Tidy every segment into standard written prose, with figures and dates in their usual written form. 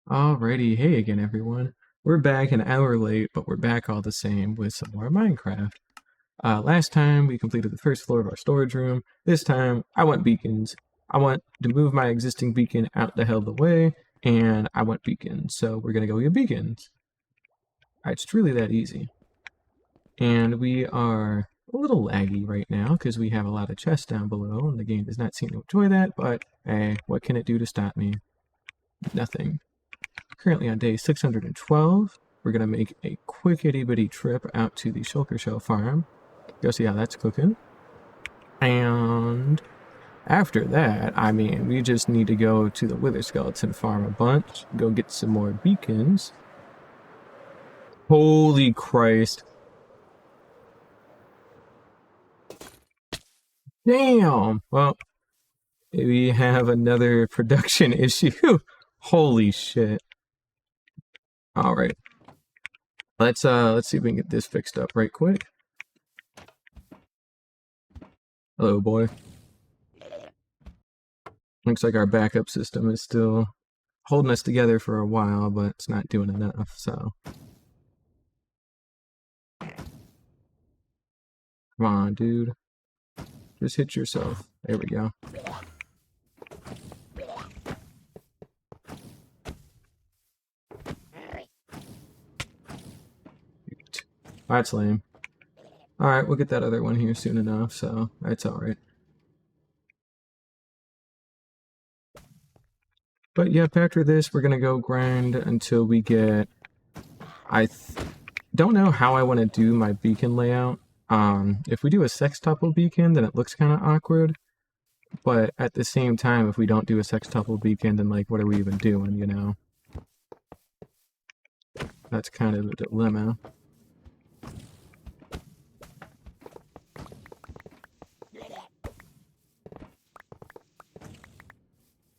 Alrighty, hey again everyone. We're back an hour late, but we're back all the same with some more Minecraft. Last time we completed the first floor of our storage room. This time I want beacons. I want to move my existing beacon out the hell of the way, and I want beacons. So we're gonna go get beacons. It's truly that easy. And we are a little laggy right now because we have a lot of chests down below, and the game does not seem to enjoy that, but hey, what can it do to stop me? Nothing. Currently on day 612, we're going to make a quick itty-bitty trip out to the Shulker Shell farm. Go see how that's cooking. And after that, we just need to go to the Wither Skeleton farm a bunch, go get some more beacons. Holy Christ. Damn! Well, we have another production issue. Holy shit. Alright. Let's see if we can get this fixed up right quick. Hello, boy. Looks like our backup system is still holding us together for a while, but it's not doing enough, so. Come on, dude. Just hit yourself. There we go. That's lame. Alright, we'll get that other one here soon enough, so that's alright. But yep, after this, we're gonna go grind until we get... don't know how I want to do my beacon layout. If we do a sextuple beacon, then it looks kind of awkward. But at the same time, if we don't do a sextuple beacon, then like, what are we even doing, you know? That's kind of the dilemma.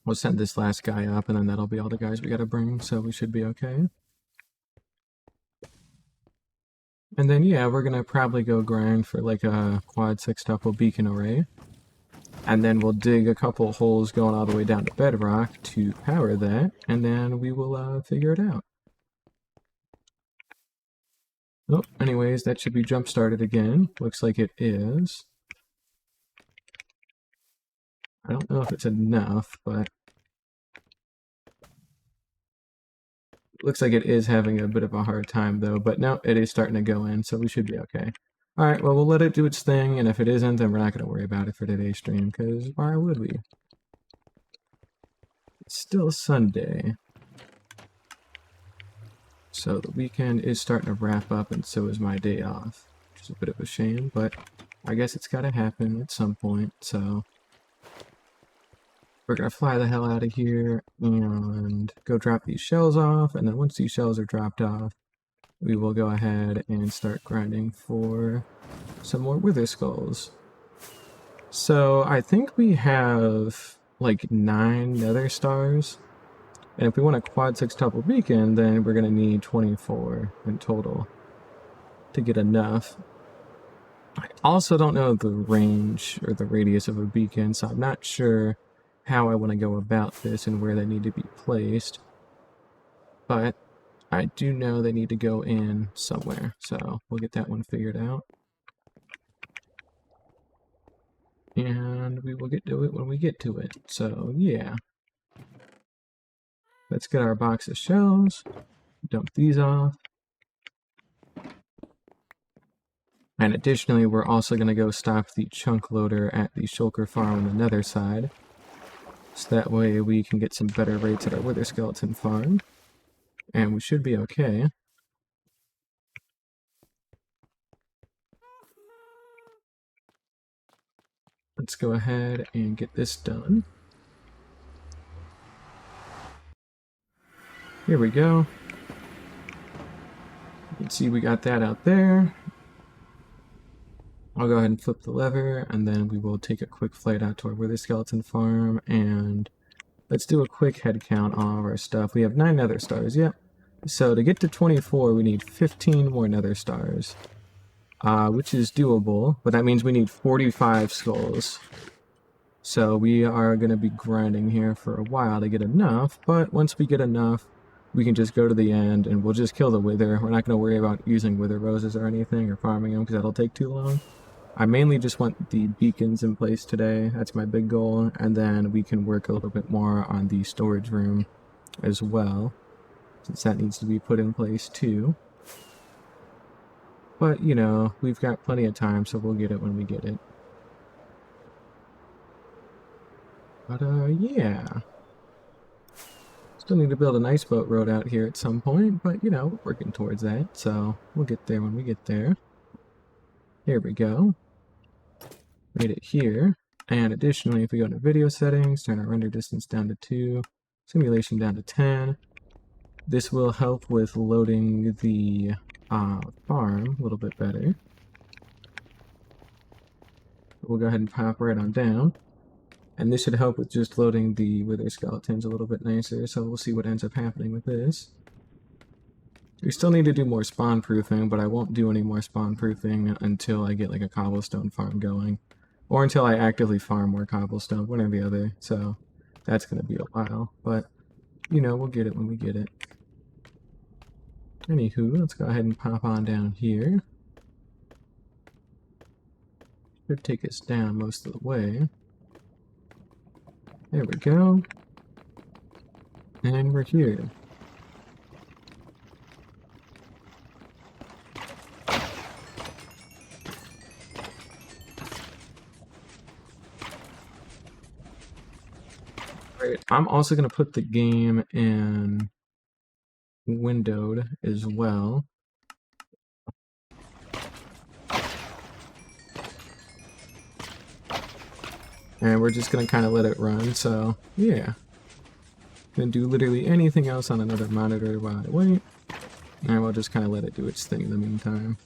We'll send this last guy up, and then that'll be all the guys we gotta bring, so we should be okay. And then, yeah, we're gonna probably go grind for like a quad sextuple beacon array. And then we'll dig a couple holes going all the way down to bedrock to power that, and then we will figure it out. Oh, anyways, that should be jump started again. Looks like it is. I don't know if it's enough, but looks like it is having a bit of a hard time though, but no, it is starting to go in, so we should be okay. Alright, well, we'll let it do its thing, and if it isn't, then we're not going to worry about it for today's stream, because why would we? It's still Sunday. So the weekend is starting to wrap up, and so is my day off, which is a bit of a shame, but I guess it's got to happen at some point, so we're going to fly the hell out of here and go drop these shells off, and then once these shells are dropped off, we will go ahead and start grinding for some more Wither Skulls. So I think we have like 9 Nether Stars, and if we want a quad sextuple beacon, then we're going to need 24 in total to get enough. I also don't know the range or the radius of a beacon, so I'm not sure how I want to go about this and where they need to be placed. But I do know they need to go in somewhere, so we'll get that one figured out. And we will get to it when we get to it, so yeah. Let's get our box of shells, dump these off. And additionally, we're also going to go stop the chunk loader at the Shulker farm on the nether side. So that way we can get some better rates at our Wither Skeleton farm. And we should be okay. Let's go ahead and get this done. Here we go. You can see we got that out there. I'll go ahead and flip the lever, and then we will take a quick flight out to our Wither Skeleton farm, and let's do a quick head count on all of our stuff. We have 9 Nether Stars, yep. So to get to 24, we need 15 more Nether Stars, which is doable, but that means we need 45 skulls. So we are going to be grinding here for a while to get enough, but once we get enough, we can just go to the end and we'll just kill the wither. We're not going to worry about using wither roses or anything or farming them because that'll take too long. I mainly just want the beacons in place today. That's my big goal. And then we can work a little bit more on the storage room as well, since that needs to be put in place too. But, you know, we've got plenty of time, so we'll get it when we get it. But, yeah. Still need to build a nice boat road out here at some point, but, you know, we're working towards that, so we'll get there when we get there. Here we go. Made it here. And additionally, if we go to video settings, turn our render distance down to 2, simulation down to 10, this will help with loading the farm a little bit better. We'll go ahead and pop right on down. And this should help with just loading the wither skeletons a little bit nicer, so we'll see what ends up happening with this. We still need to do more spawn proofing, but I won't do any more spawn proofing until I get like a cobblestone farm going. Or until I actively farm more cobblestone, one or the other, so that's going to be a while. But, you know, we'll get it when we get it. Anywho, let's go ahead and pop on down here. Should take us down most of the way. There we go. And we're here. Right, I'm also going to put the game in windowed as well. And we're just going to kind of let it run, so yeah. Gonna do literally anything else on another monitor while I wait. And we'll just kind of let it do its thing in the meantime.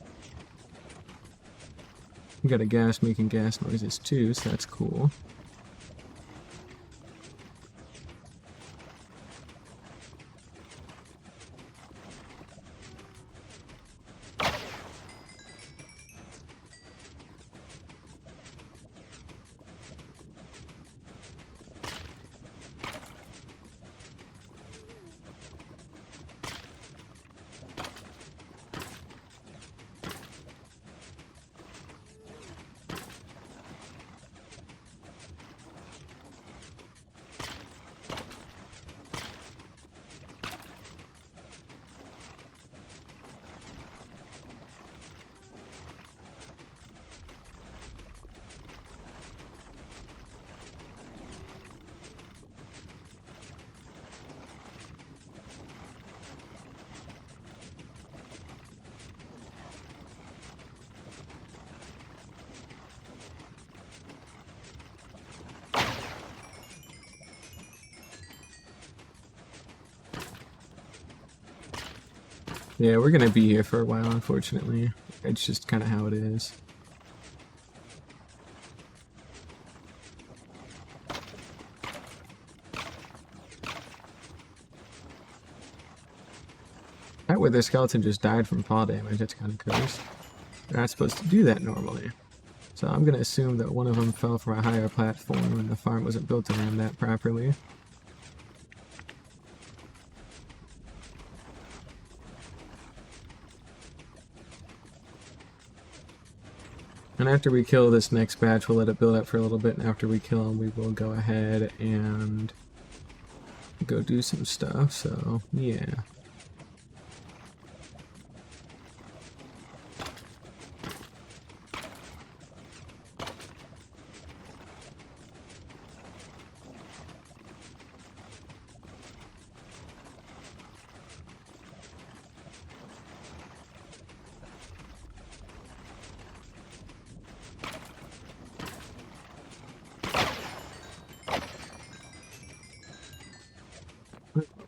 We got a gas making gas noises too, so that's cool. Yeah, we're gonna be here for a while, unfortunately. It's just kind of how it is. That wither skeleton just died from fall damage. That's kind of cursed. They're not supposed to do that normally. So I'm gonna assume that one of them fell from a higher platform and the farm wasn't built around that properly. And after we kill this next batch, we'll let it build up for a little bit, and after we kill them, we will go ahead and go do some stuff, so yeah.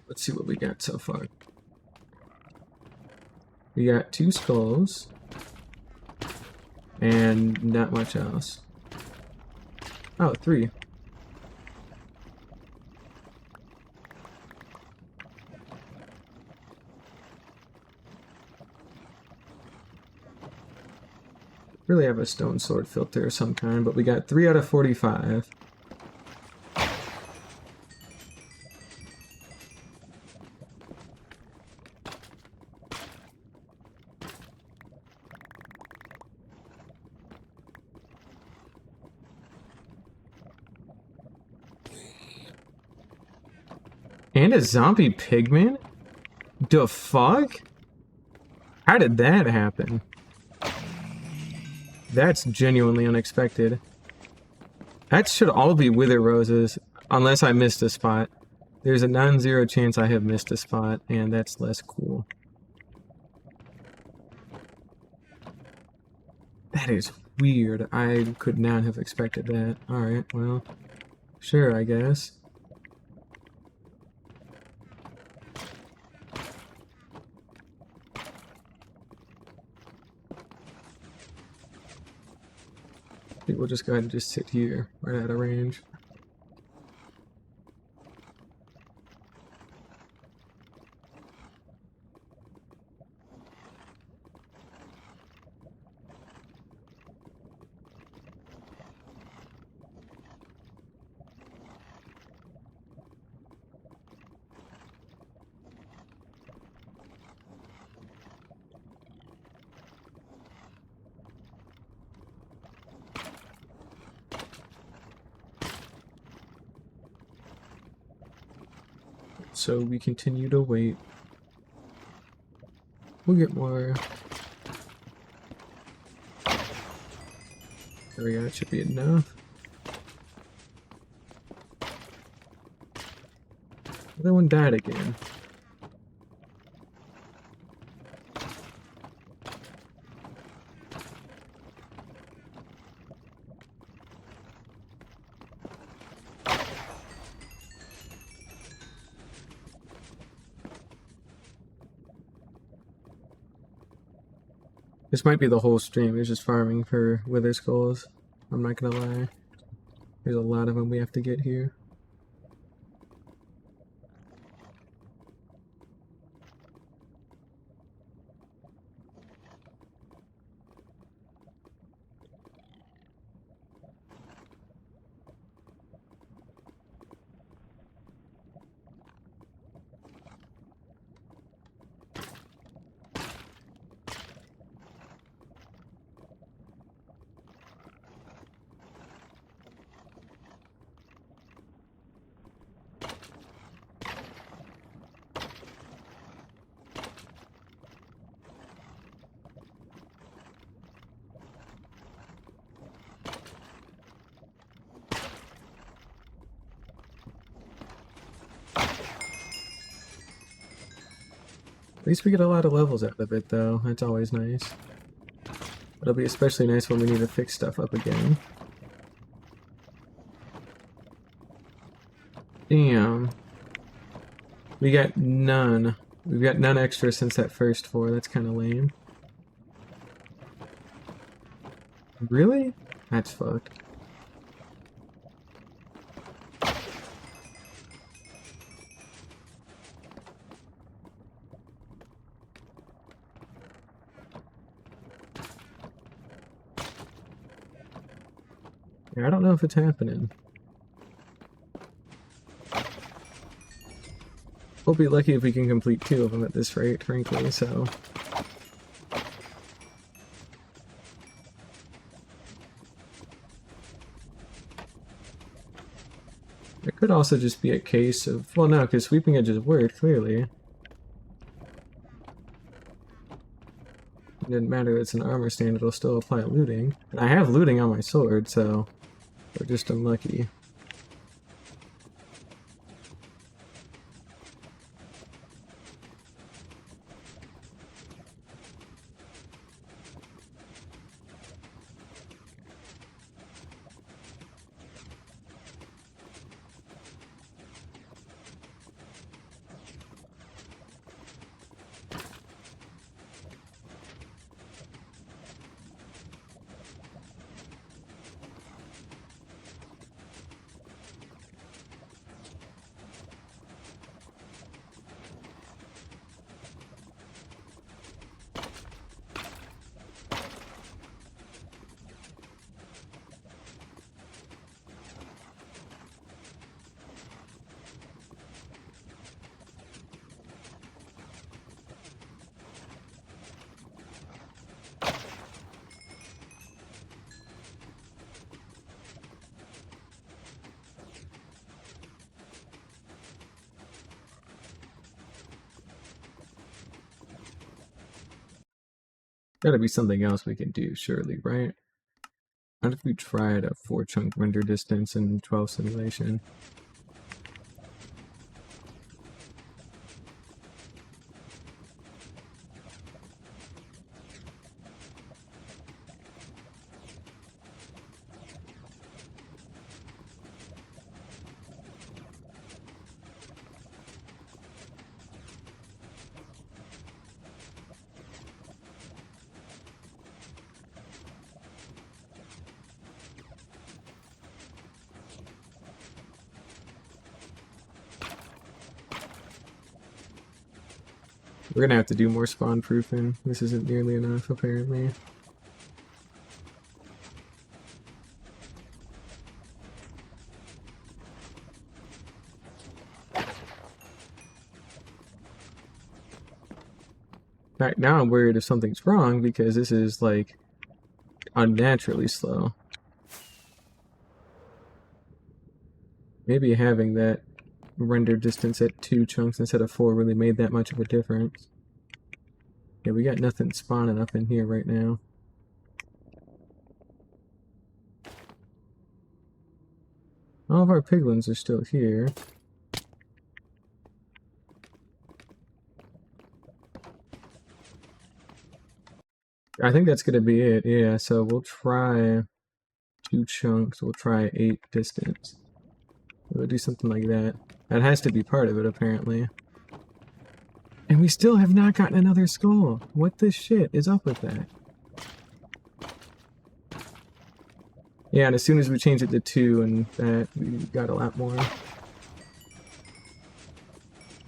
Let's see what we got so far. We got 2 skulls and not much else. Oh, 3. Really have a stone sword filter of some kind, but we got 3 out of 45. And a zombie pigman? The fuck? How did that happen? That's genuinely unexpected. That should all be wither roses, unless I missed a spot. There's a non-zero chance I have missed a spot, and that's less cool. That is weird. I could not have expected that. Alright, well, sure, I guess. I think we'll just go ahead and just sit here, right out of range. So we continue to wait. We'll get more. There we go, that should be enough. That one died again. This might be the whole stream, it's just farming for wither skulls. I'm not gonna lie. There's a lot of them we have to get here. At least we get a lot of levels out of it, though. That's always nice. It'll be especially nice when we need to fix stuff up again. Damn. We got none. We've got none extra since that first 4. That's kind of lame. Really? That's fucked. Yeah, I don't know if it's happening. We'll be lucky if we can complete 2 of them at this rate, frankly, so... It could also just be a case of... Well, no, because Sweeping Edges worked, clearly. It didn't matter if it's an armor stand, it'll still apply looting. And I have looting on my sword, so... We're just unlucky. Gotta be something else we can do, surely, right? What if we tried a 4-chunk render distance in 12 simulation? We're gonna have to do more spawn proofing. This isn't nearly enough, apparently. Right now I'm worried if something's wrong because this is like unnaturally slow. Maybe having that render distance at 2 chunks instead of 4 really made that much of a difference. Yeah, we got nothing spawning up in here right now. All of our piglins are still here. I think that's gonna be it, yeah, so we'll try 2 chunks, we'll try 8 distance. We'll do something like that. That has to be part of it, apparently. And we still have not gotten another skull. What the shit is up with that? Yeah, and as soon as we change it to 2 and that, we got a lot more.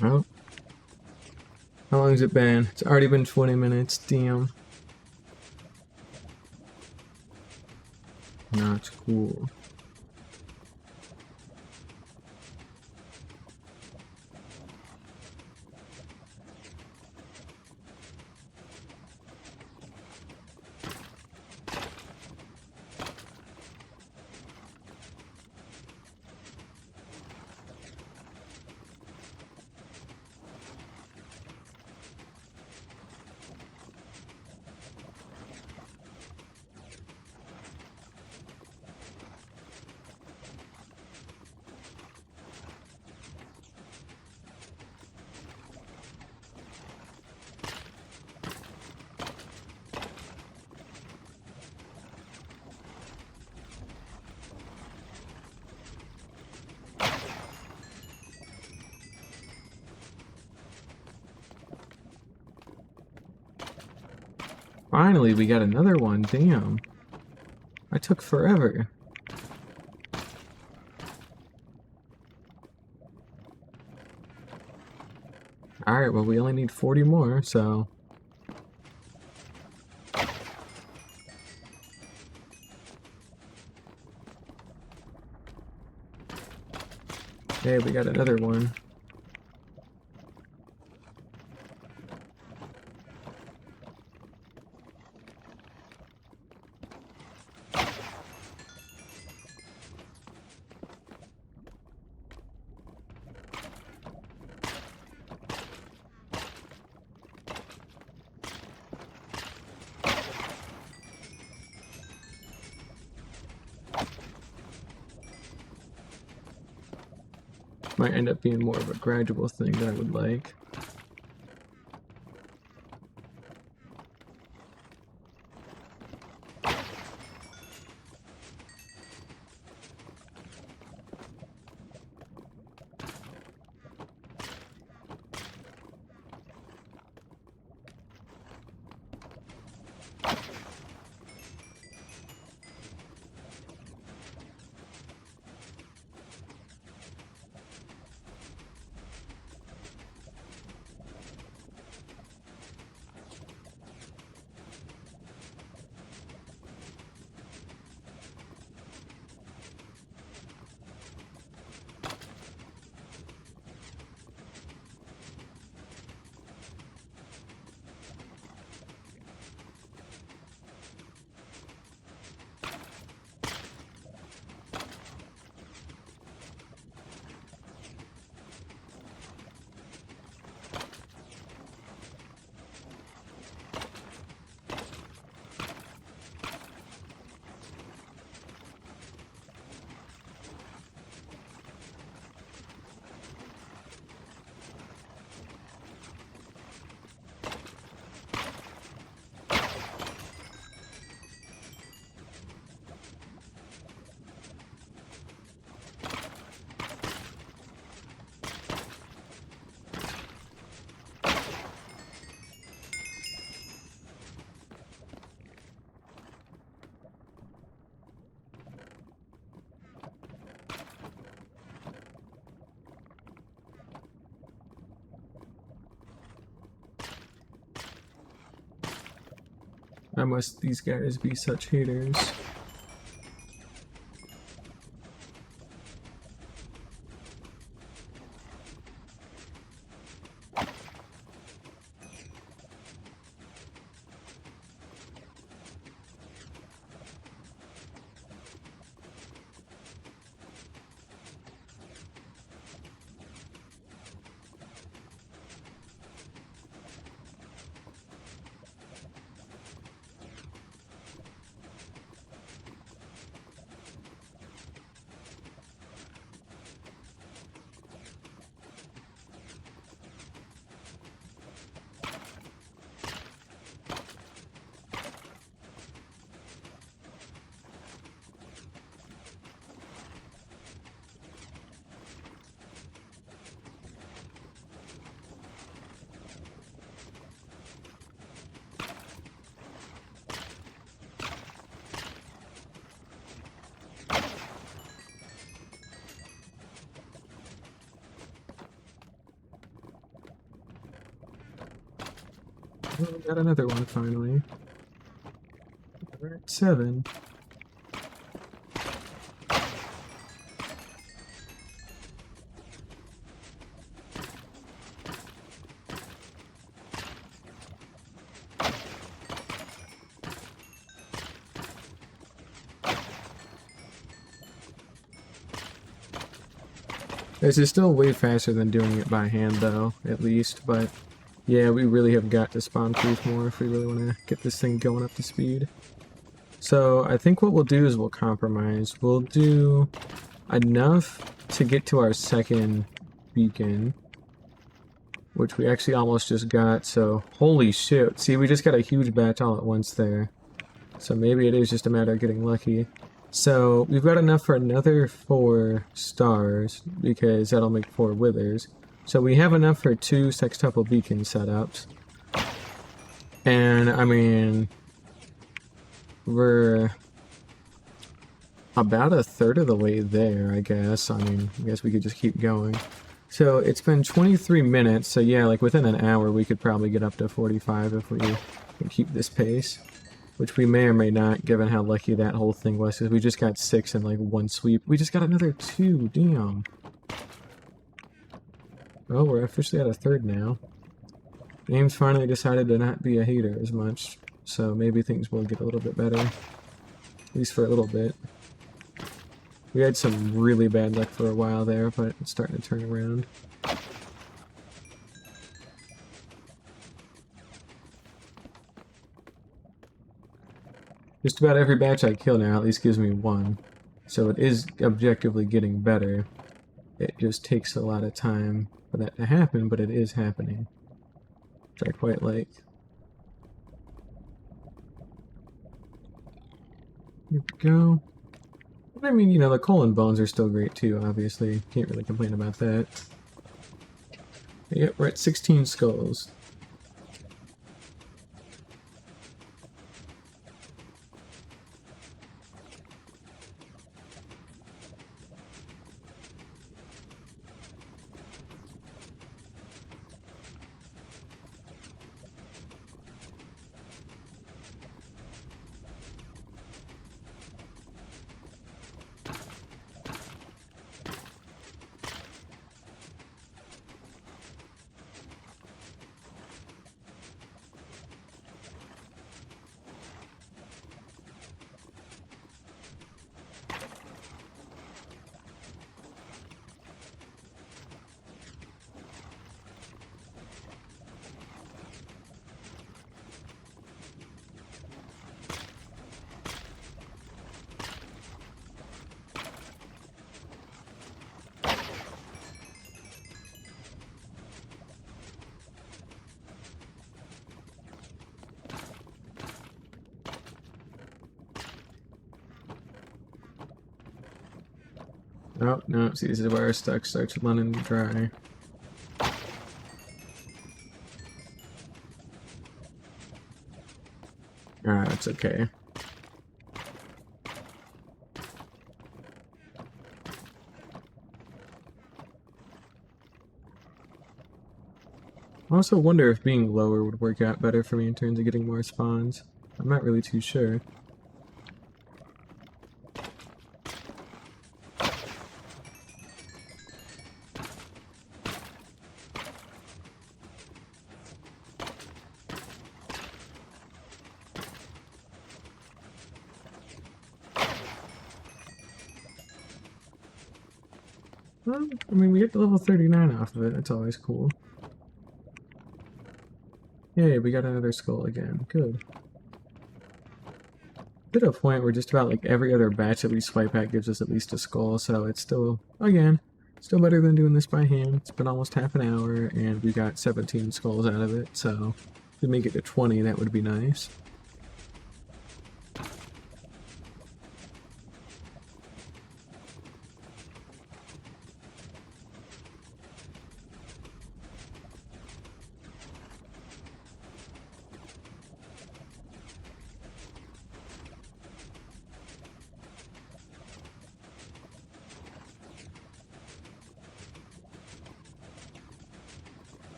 Well, how long has it been? It's already been 20 minutes, damn. Not cool. Finally, we got another one, damn. I took forever. Alright, well we only need 40 more, so... Hey, we got another one. Might end up being more of a gradual thing than I would like. Why must these guys be such haters? Oh, we got another one finally. We're at 7. This is still way faster than doing it by hand though, at least, but yeah, we really have got to spawn proof more if we really want to get this thing going up to speed. So I think what we'll do is we'll compromise. We'll do enough to get to our second beacon, which we actually almost just got, so holy shit. See, we just got a huge batch all at once there. So maybe it is just a matter of getting lucky. So we've got enough for another 4 stars, because that'll make 4 withers. So we have enough for 2 sextuple beacon setups. And I mean, we're about a third of the way there, I guess. I mean, I guess we could just keep going. So it's been 23 minutes, so yeah, like within an hour we could probably get up to 45 if we can keep this pace. Which we may or may not, given how lucky that whole thing was, because we just got 6 in like one sweep. We just got another 2, damn. Well, we're officially at a third now. Game's finally decided to not be a hater as much, so maybe things will get a little bit better. At least for a little bit. We had some really bad luck for a while there, but it's starting to turn around. Just about every batch I kill now at least gives me 1. So it is objectively getting better. It just takes a lot of time for that to happen, but it is happening. Which I quite like. Here we go. I mean, you know, the coal and bones are still great too, obviously. Can't really complain about that. Yep, we're at 16 skulls. Oh, no, see, this is where our stuff starts running dry. Ah, it's okay. I also wonder if being lower would work out better for me in terms of getting more spawns. I'm I'm not really too sure. Well, I mean, we get to level 39 off of it. That's always cool. Yay, we got another skull again. Good. To a point where just about like every other batch that we swipe at gives us at least a skull, so it's still, again, still better than doing this by hand. It's been almost half an hour, and we got 17 skulls out of it, so if we make it to 20, that would be nice.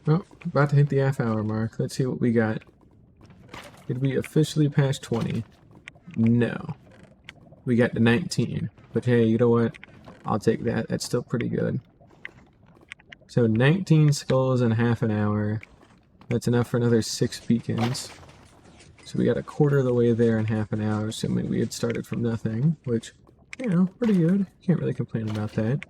Oh, about to hit the half-hour mark. Let's see what we got. Did we officially pass 20? No. We got to 19. But hey, you know what? I'll take that. That's still pretty good. So 19 skulls in half an hour. That's enough for another 6 beacons. So we got a quarter of the way there in half an hour, assuming we had started from nothing, which, you know, pretty good. Can't really complain about that.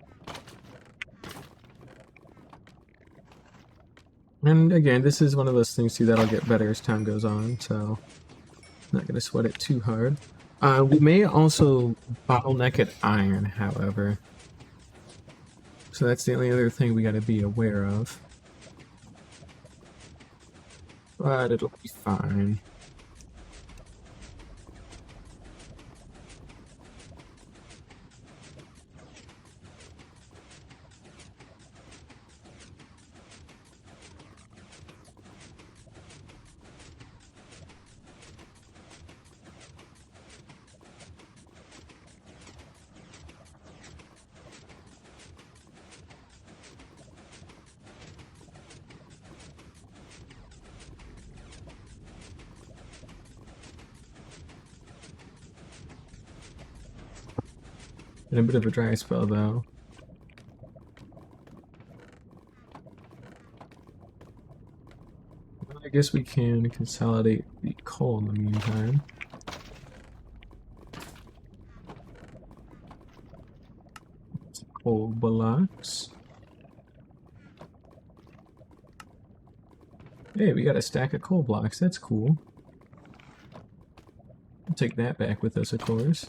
And again, this is one of those things too that'll get better as time goes on, so not going to sweat it too hard. We may also bottleneck at iron, however. So that's the only other thing we got to be aware of. But it'll be fine. And a bit of a dry spell, though. I guess we can consolidate the coal in the meantime. Coal blocks. Hey, we got a stack of coal blocks. That's cool. We'll take that back with us, of course.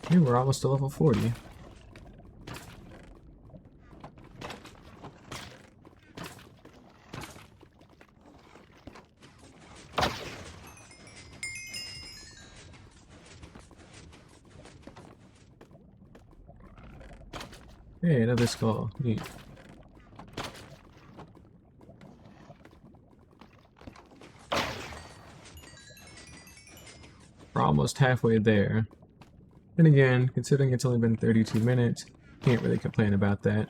Hey, we're almost to level 40. Hey, another skull. Neat. We're almost halfway there. And again, considering it's only been 32 minutes, can't really complain about that.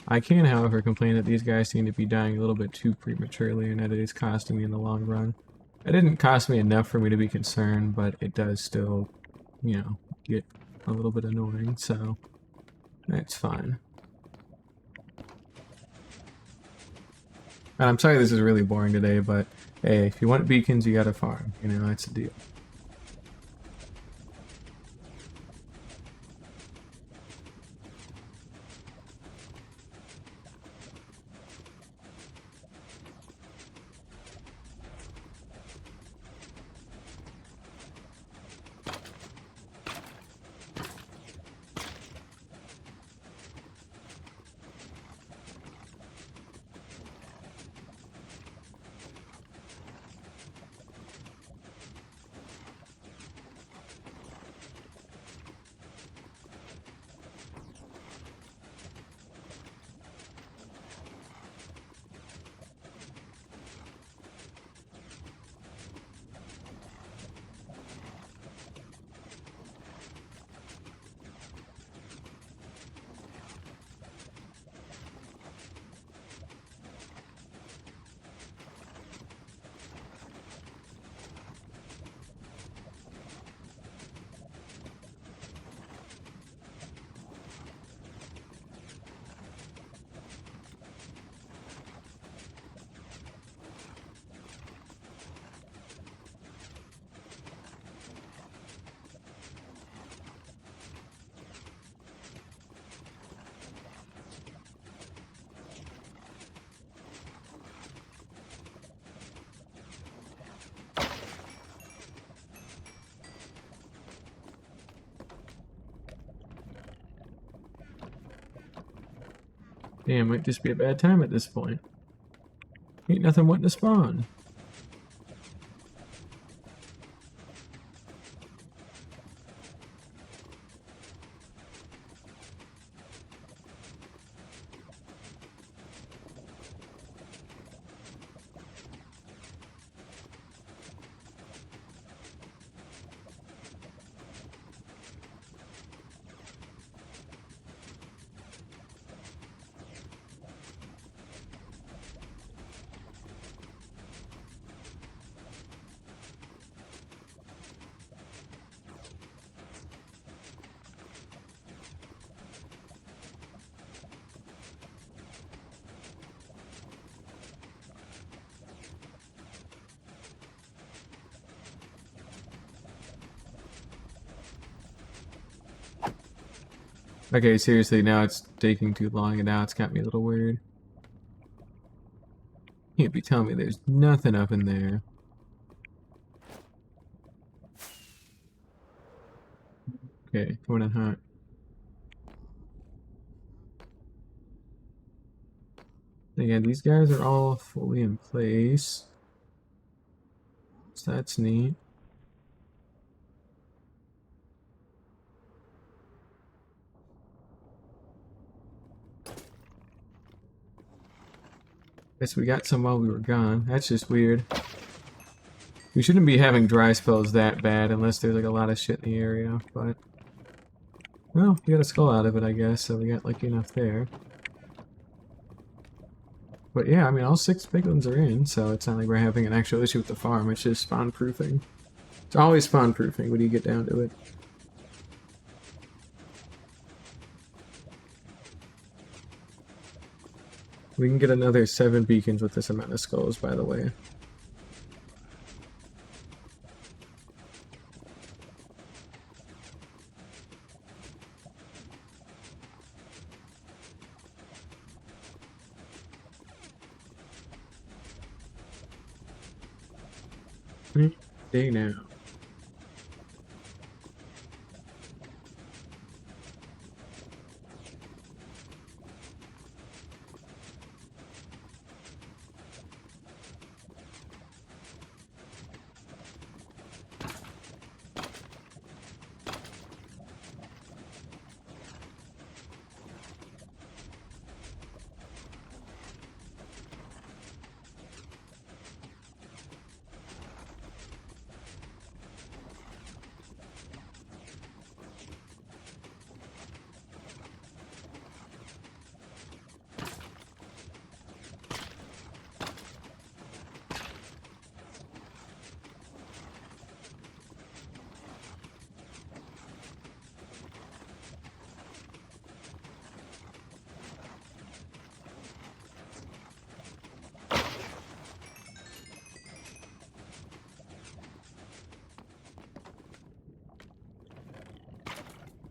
I can, however, complain that these guys seem to be dying a little bit too prematurely and that it is costing me in the long run. It didn't cost me enough for me to be concerned, but it does still, you know, get a little bit annoying, so that's fine. And I'm sorry this is really boring today, but hey, if you want beacons, you gotta farm. You know, that's the deal. Damn, might just be a bad time at this point. Ain't nothing wanting to spawn. Okay, seriously, now it's taking too long and now it's got me a little worried. You can't be telling me there's nothing up in there. Okay, coming in hot. Again, these guys are all fully in place. So that's neat. Guess we got some while we were gone. That's just weird. We shouldn't be having dry spells that bad unless there's like a lot of shit in the area, but... Well, we got a skull out of it, I guess, so we got lucky enough there. But yeah, I mean, all 6 big ones are in, so it's not like we're having an actual issue with the farm. It's just spawn proofing. It's always spawn proofing when you get down to it. We can get another 7 beacons with this amount of skulls, by the way. Day now.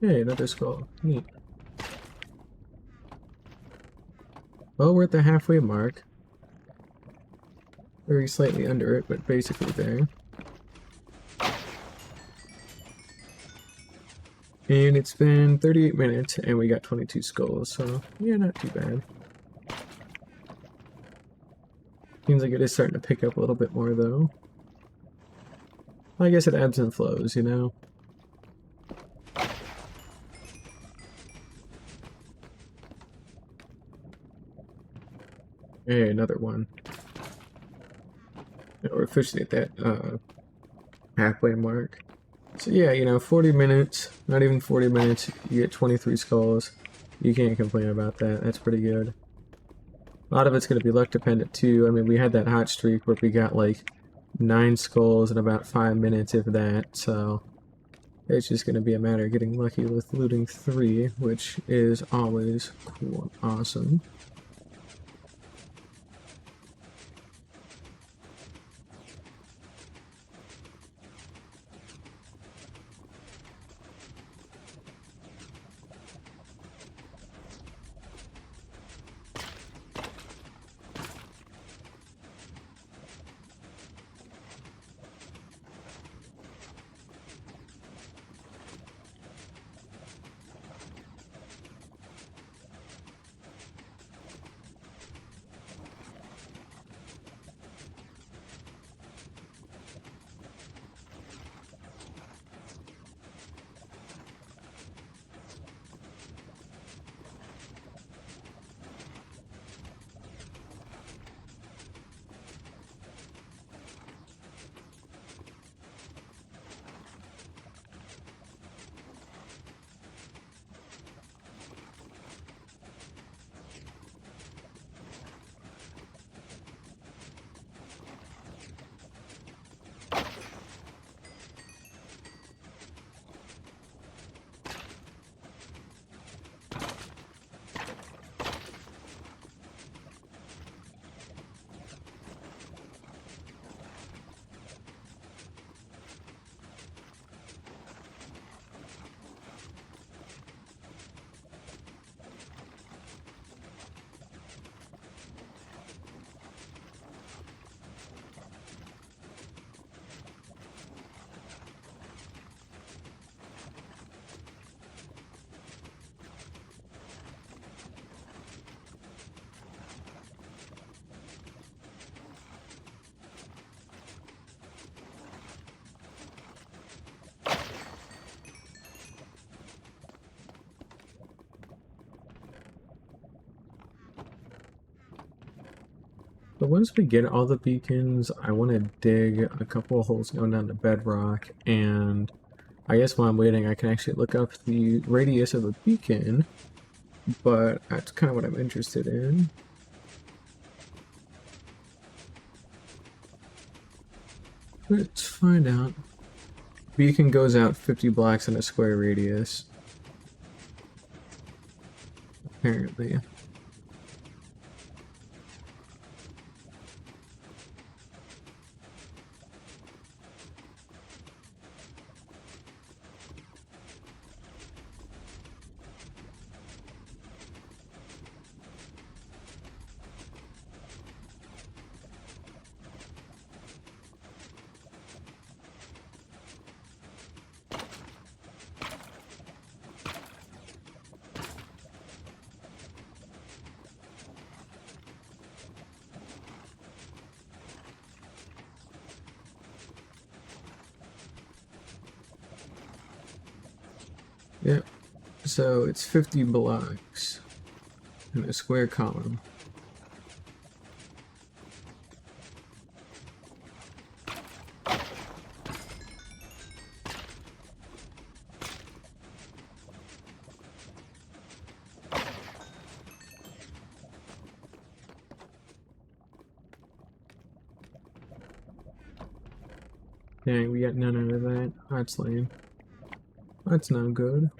Hey, another skull. Neat. Well, we're at the halfway mark. Very slightly under it, but basically there. And it's been 38 minutes, and we got 22 skulls, so yeah, not too bad. Seems like it is starting to pick up a little bit more, though. I guess it ebbs and flows, you know? Hey, another one. Yeah, we're officially at that halfway mark. So yeah, you know, 40 minutes, not even 40 minutes, you get 23 skulls. You can't complain about that. That's pretty good. A lot of it's going to be luck dependent too. I mean, we had that hot streak where we got like 9 skulls in about 5 minutes, if that, so it's just going to be a matter of getting lucky with looting 3, which is always cool and awesome. So once we get all the beacons, I want to dig a couple of holes going down to bedrock, and I guess while I'm waiting, I can actually look up the radius of a beacon, but that's kind of what I'm interested in. Let's find out. Beacon goes out 50 blocks in a square radius. Apparently. Yep. So it's 50 blocks in a square column. Dang, we got none out of that. That's lame. That's not good.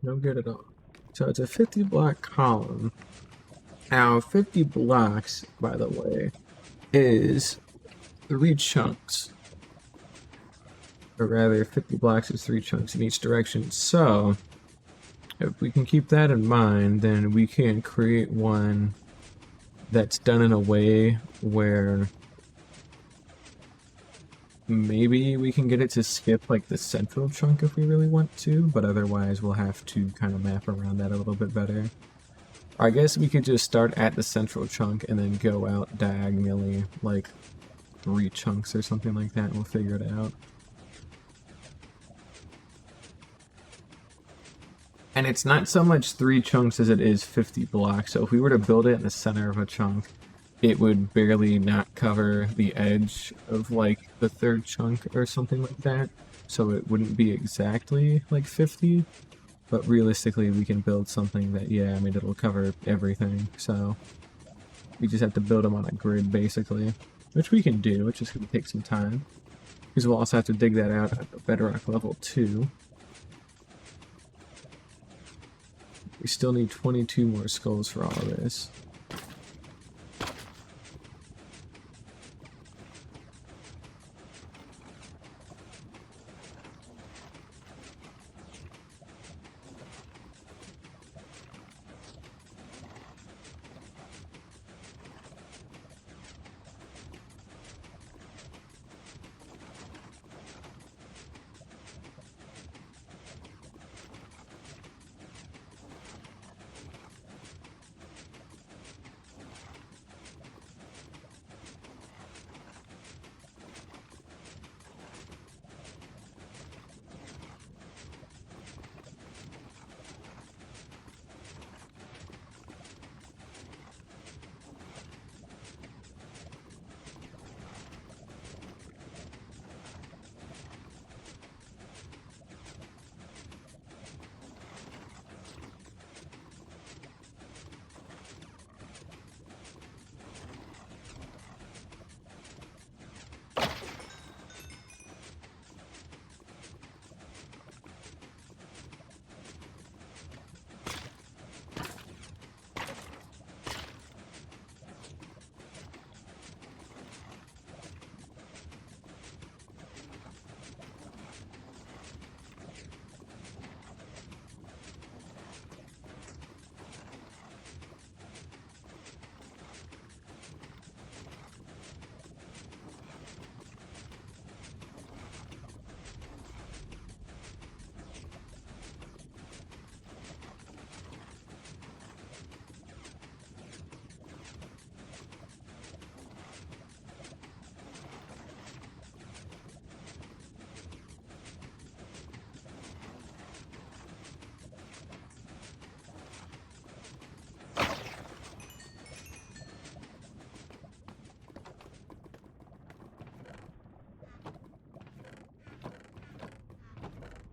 No good at all. So it's a 50 block column. Now, 50 blocks, by the way, is 3 chunks. Or rather, 50 blocks is 3 chunks in each direction. So, if we can keep that in mind, then we can create one that's done in a way where maybe we can get it to skip like the central chunk if we really want to, but otherwise we'll have to kind of map around that a little bit better. I guess we could just start at the central chunk and then go out diagonally like 3 chunks or something like that, and we'll figure it out. And it's not so much 3 chunks as it is 50 blocks, so if we were to build it in the center of a chunk, it would barely not cover the edge of like the 3rd chunk or something like that, so it wouldn't be exactly like 50, but realistically we can build something that, yeah, I mean, it'll cover everything, so we just have to build them on a grid basically, which we can do. It's just going to take some time, because we'll also have to dig that out at bedrock level 2. We still need 22 more skulls for all of this.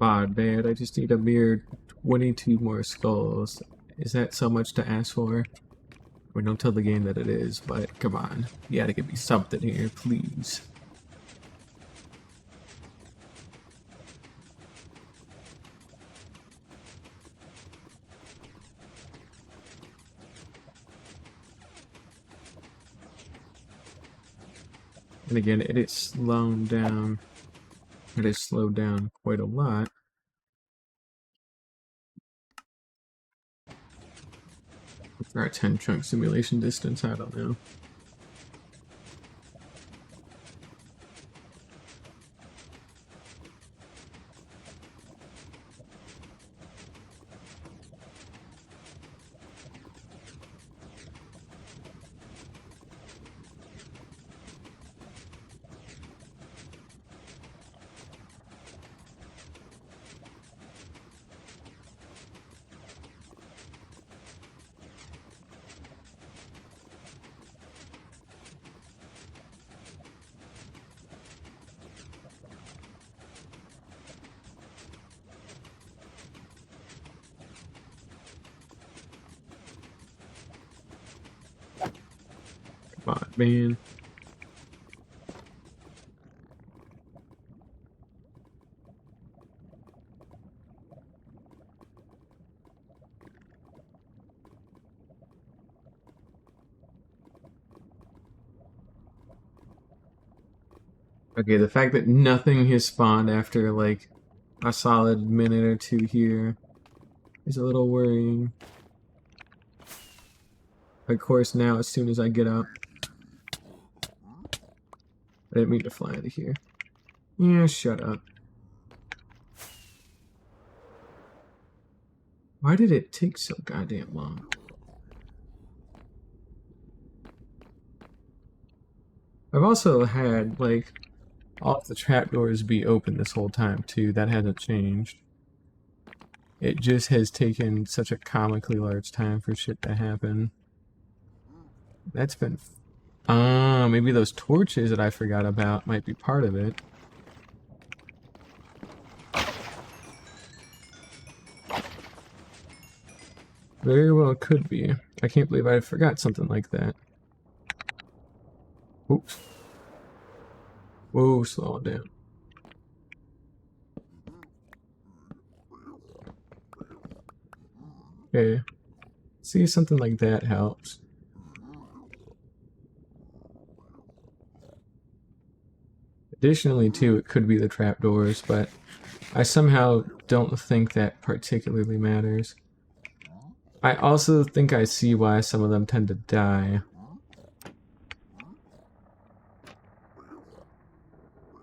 Odd, man, I just need a mere 22 more skulls. Is that so much to ask for? I mean, don't tell the game that it is, but come on. You gotta give me something here, please. And again, it is slowed down. It is slowed down quite a lot. For our 10 chunk simulation distance, I don't know. Come on, man. Okay, the fact that nothing has spawned after like a solid minute or two here is a little worrying. Of course, now as soon as I get up, I didn't mean to fly out of here. Yeah, shut up. Why did it take so goddamn long? I've also had, like, all of the trapdoors be open this whole time, too. That hasn't changed. It just has taken such a comically large time for shit to happen. That's been... maybe those torches that I forgot about might be part of it. Very well could be. I can't believe I forgot something like that. Oops. Whoa, slow it down. Okay. See, something like that helps. Additionally, too, it could be the trapdoors, but I somehow don't think that particularly matters. I also think I see why some of them tend to die.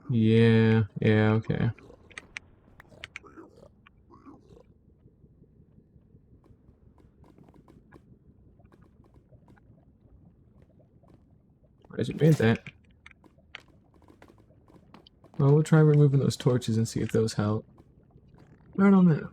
Yeah, okay. Why'd you made that? Well, we'll try removing those torches and see if those help. I don't know.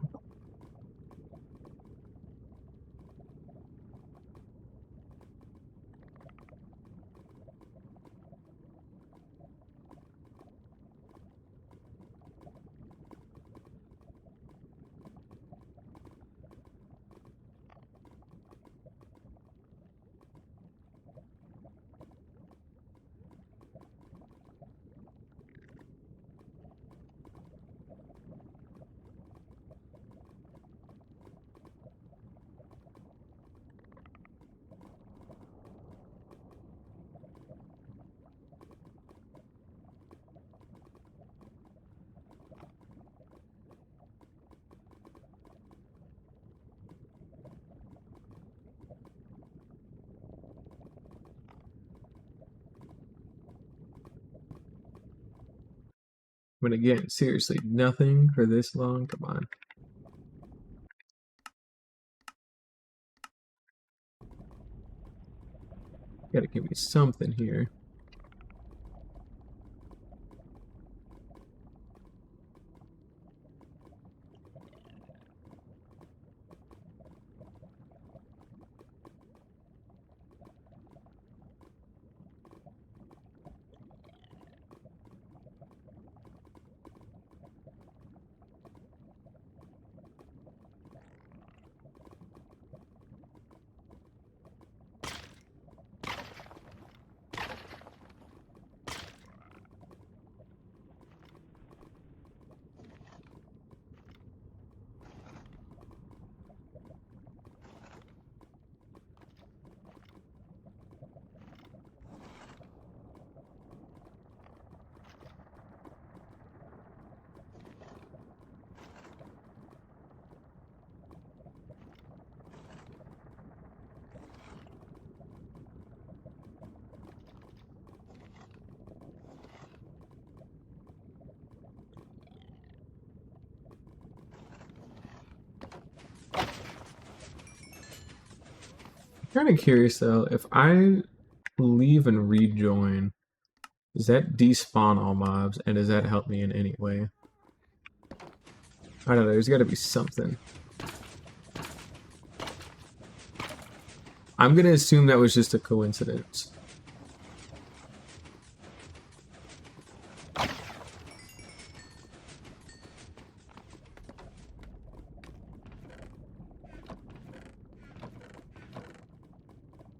But again, seriously, nothing for this long? Come on. You gotta give me something here. kind of curious though, if I leave and rejoin, does that despawn all mobs, and does that help me in any way? I don't know, there's gotta be something. I'm gonna assume that was just a coincidence.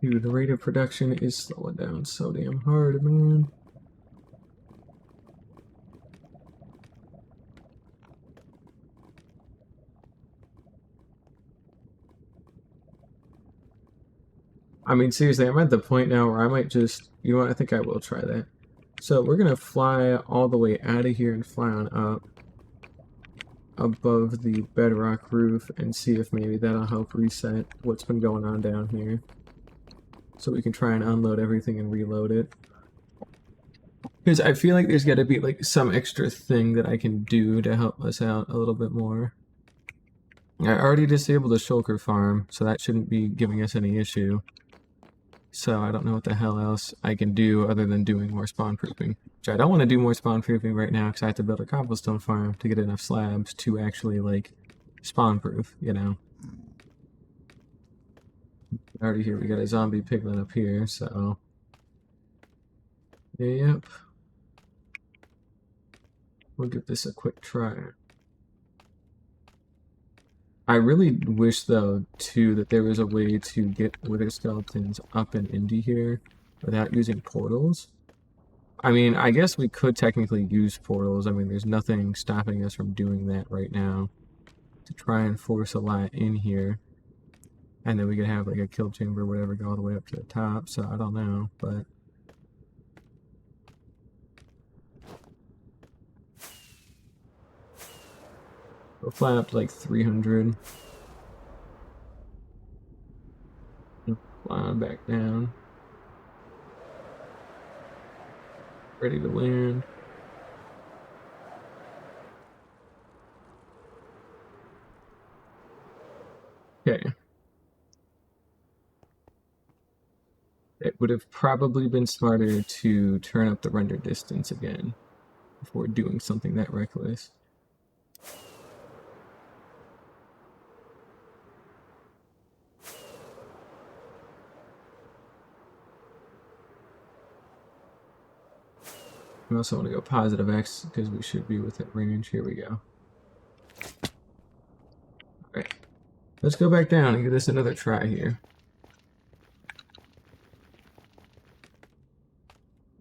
Dude, the rate of production is slowing down so damn hard, man. I mean, seriously, I'm at the point now where I might just, you know what, I think I will try that. So we're gonna fly all the way out of here and fly on up above the bedrock roof and see if maybe that'll help reset what's been going on down here. So we can try and unload everything and reload it. Because I feel like there's gotta be like some extra thing that I can do to help us out a little bit more. I already disabled the shulker farm, so that shouldn't be giving us any issue. So I don't know what the hell else I can do other than doing more spawn proofing. Which I don't want to do more spawn proofing right now because I have to build a cobblestone farm to get enough slabs to actually like spawn proof, you know. Already here we got a zombie piglin up here, so yep. We'll give this a quick try. I really wish, though, too, that there was a way to get wither skeletons up and into here without using portals. I mean, I guess we could technically use portals. I mean, there's nothing stopping us from doing that right now to try and force a lot in here. And then we could have, like, a kill chamber or whatever go all the way up to the top, so I don't know, but... We'll fly up to like 300. Fly on back down. Ready to land. Okay. It would have probably been smarter to turn up the render distance again before doing something that reckless. We also want to go positive X because we should be within range. Here we go. Alright. Let's go back down and give this another try here.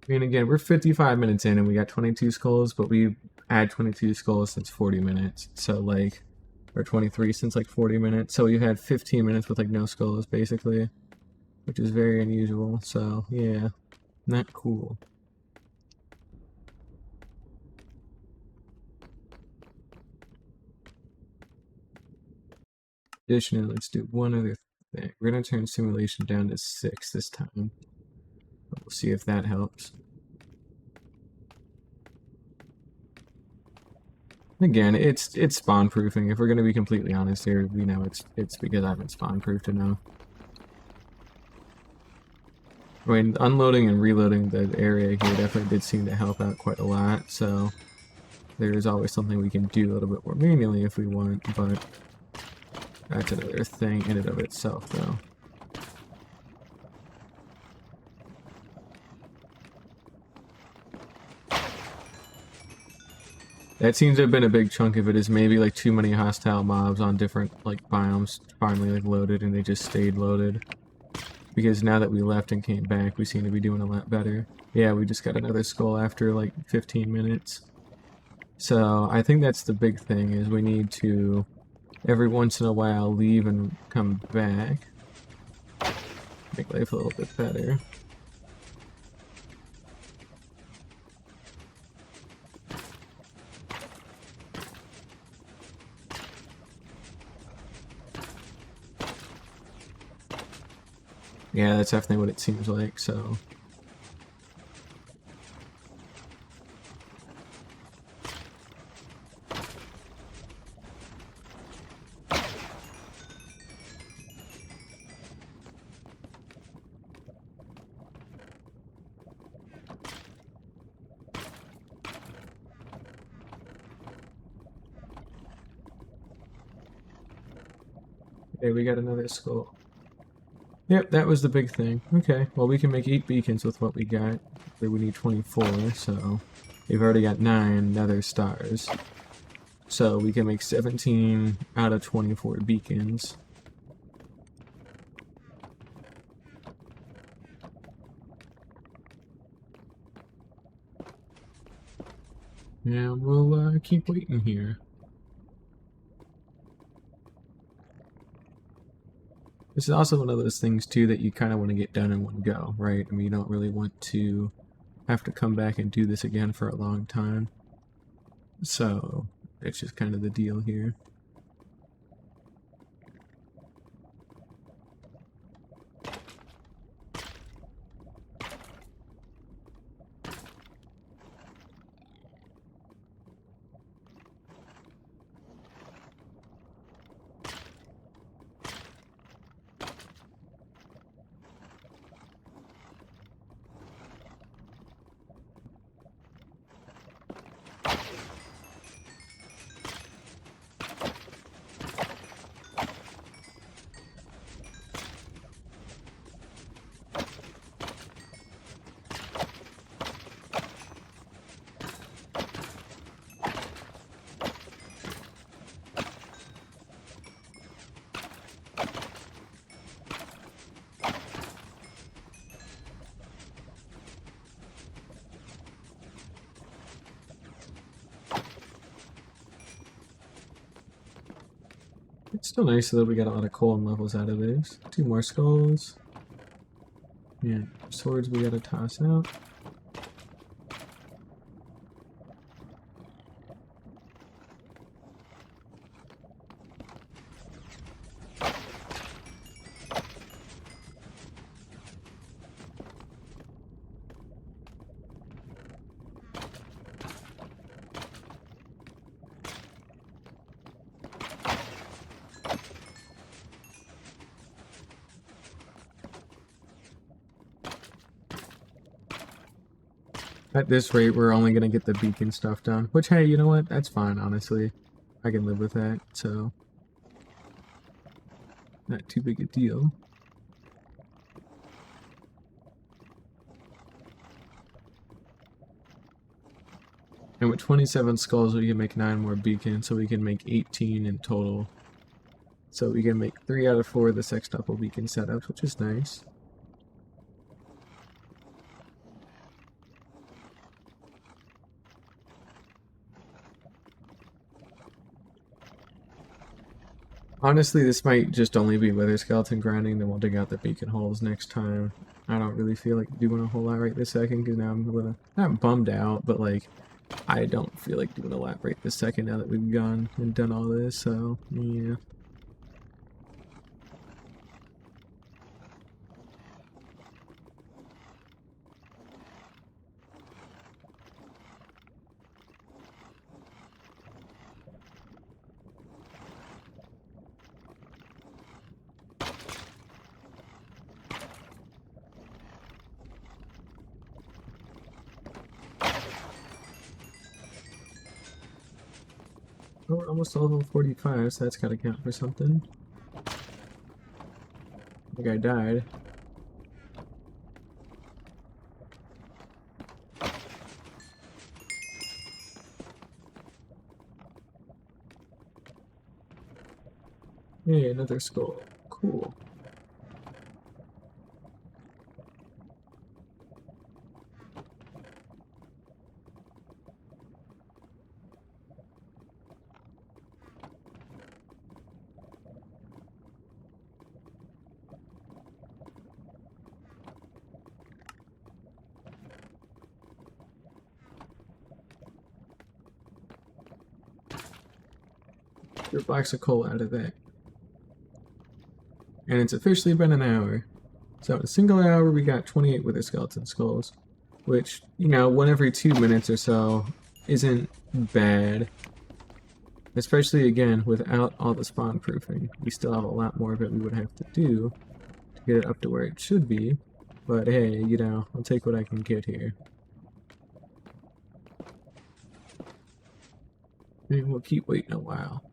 I mean, again, we're 55 minutes in and we got 22 skulls, but we had 22 skulls since 40 minutes. So, like, or 23 since like 40 minutes. So we've had 15 minutes with like no skulls, basically, which is very unusual. So, yeah, not cool. Additionally, let's do one other thing. We're going to turn simulation down to 6 this time. We'll see if that helps. Again, it's spawn proofing. If we're going to be completely honest here, we know it's because I haven't spawn proofed enough. I mean, unloading and reloading the area here definitely did seem to help out quite a lot, so there is always something we can do a little bit more manually if we want, but that's another thing in and of itself, though. That seems to have been a big chunk of it, is maybe like too many hostile mobs on different like biomes finally like loaded and they just stayed loaded. Because now that we left and came back, we seem to be doing a lot better. Yeah, we just got another skull after like 15 minutes. So I think that's the big thing, is we need to every once in a while leave and come back. Make life a little bit better. Yeah, that's definitely what it seems like, so... Okay, we got another skull. Yep, that was the big thing. Okay, well we can make 8 beacons with what we got. We need 24, so we've already got 9 nether stars. So we can make 17 out of 24 beacons. And we'll keep waiting here. This is also one of those things too that you kind of want to get done in one go, right? I mean, you don't really want to have to come back and do this again for a long time. So it's just kind of the deal here. It's still nice that we got a lot of coal and levels out of this. 2 more skulls. Yeah, swords we gotta toss out. At this rate, we're only gonna get the beacon stuff done. Which, hey, you know what? That's fine, honestly. I can live with that, so... not too big a deal. And with 27 skulls, we can make 9 more beacons, so we can make 18 in total. So we can make 3 out of 4 of the sextuple beacon setups, which is nice. Honestly, this might just only be wither skeleton grinding, then we'll dig out the beacon holes next time. I don't really feel like doing a whole lot right this second, because now I'm a little, not bummed out, but like, I don't feel like doing a lot right this second now that we've gone and done all this, so, yeah. Oh, we're almost level 45, so that's gotta count for something. I think I died. Hey, another skull. Cool. Your blocks of coal out of that. And it's officially been an hour. So in a single hour, we got 28 wither skeleton skulls. Which, you know, 1 every 2 minutes or so isn't bad. Especially, again, without all the spawn proofing. We still have a lot more of it we would have to do to get it up to where it should be. But hey, you know, I'll take what I can get here. And we'll keep waiting a while.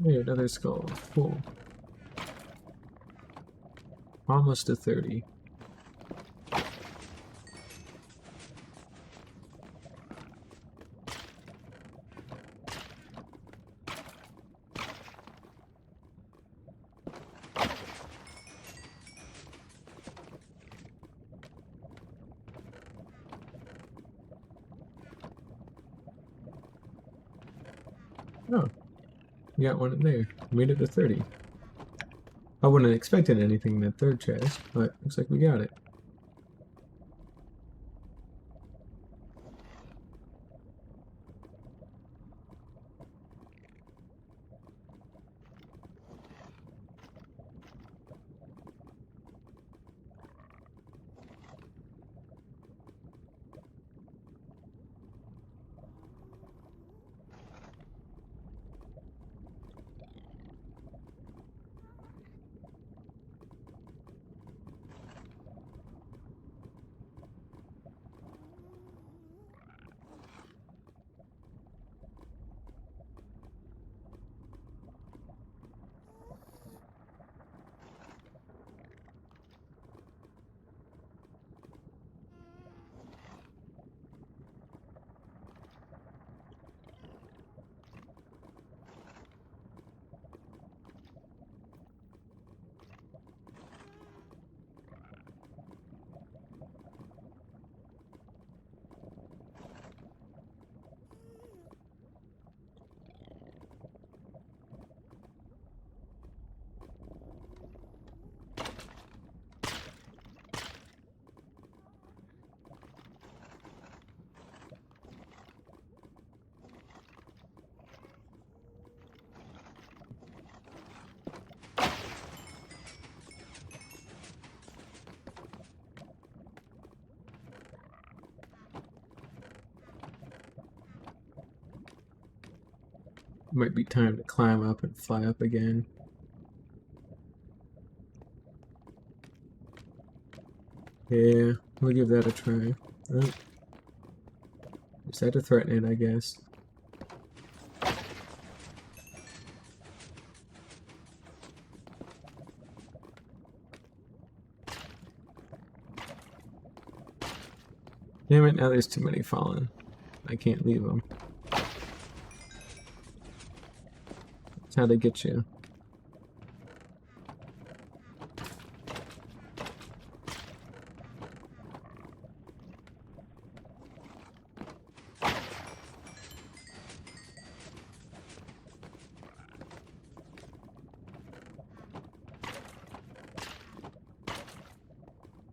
Hey, another skull. Cool. Almost to 30. Oh, we got one in there. Made it to 30. I wouldn't have expected anything in that third chest, but looks like we got it. Might be time to climb up and fly up again. Yeah, we'll give that a try. Oh. Just had to threaten it, I guess. Damn it, now there's too many fallen. I can't leave them. That's how they get you.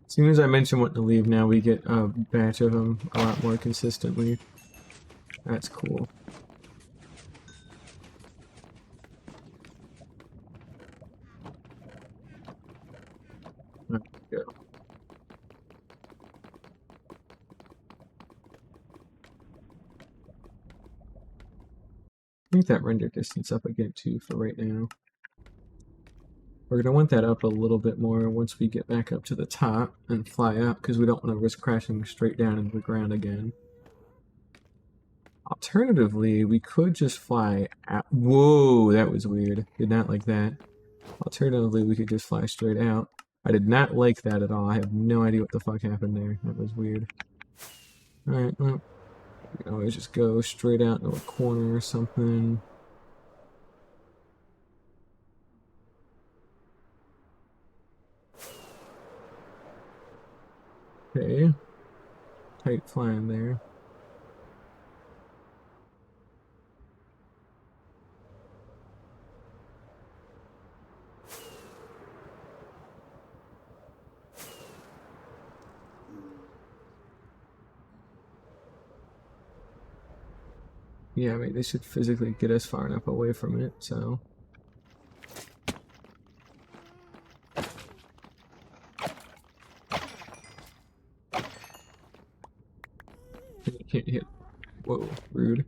As soon as I mention wanting to leave now, we get a batch of them a lot more consistently. That's cool. There we go. I think that render distance up again too for right now. We're going to want that up a little bit more once we get back up to the top and fly up, because we don't want to risk crashing straight down into the ground again. Alternatively, we could just fly out. Whoa, that was weird. Did not like that. Alternatively, we could just fly straight out. I did not like that at all. I have no idea what the fuck happened there. That was weird. Alright, well, we can always just go straight out into a corner or something. Okay. Tight flying there. Yeah, I mean, they should physically get us far enough away from it, so... You can't hit. Whoa, rude.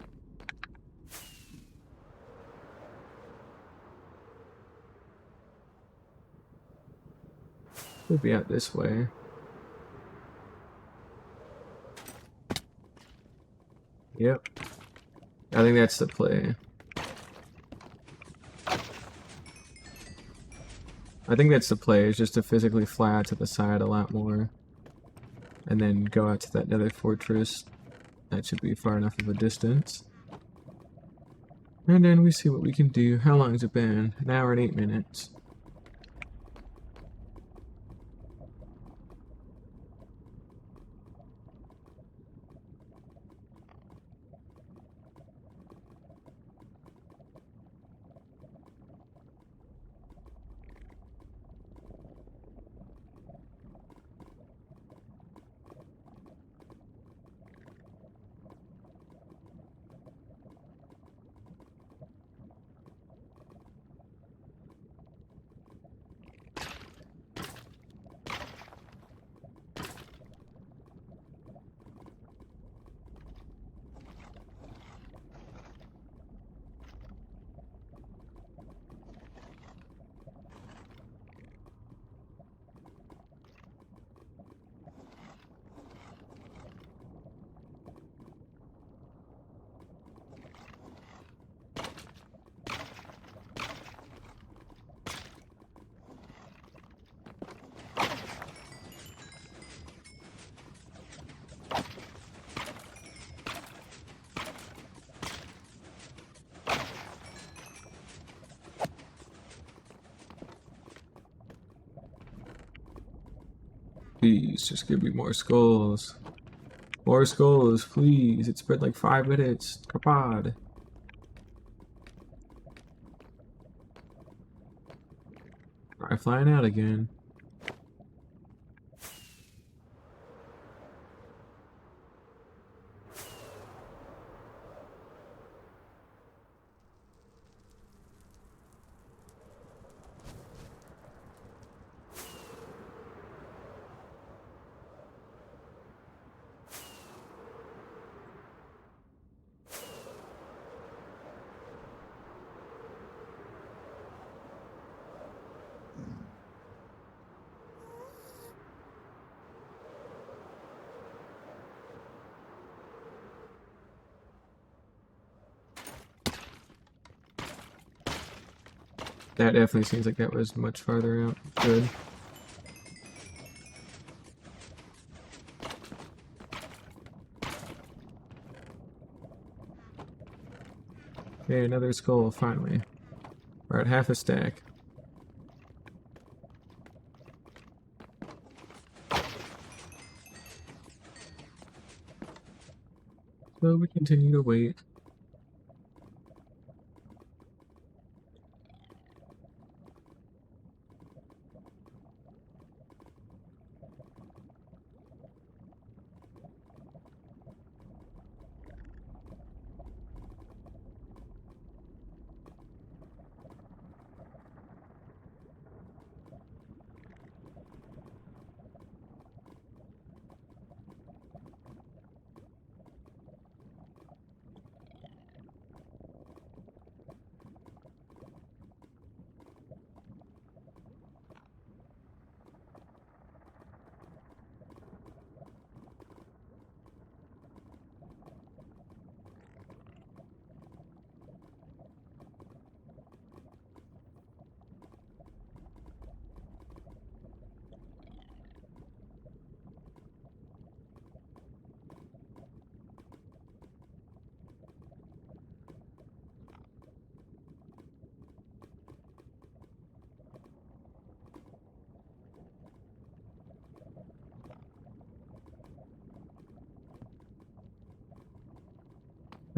We'll be out this way. Yep. I think that's the play. I think that's the play, is just to physically fly out to the side a lot more. And then go out to that nether fortress. That should be far enough of a distance. And then we see what we can do. How long has it been? An hour and 8 minutes. Please, just give me more skulls. More skulls, please. It's been like 5 minutes. Kapad. Alright, flying out again. That definitely seems like that was much farther out. Good. Okay, another skull, finally. We're at half a stack. So we continue to wait.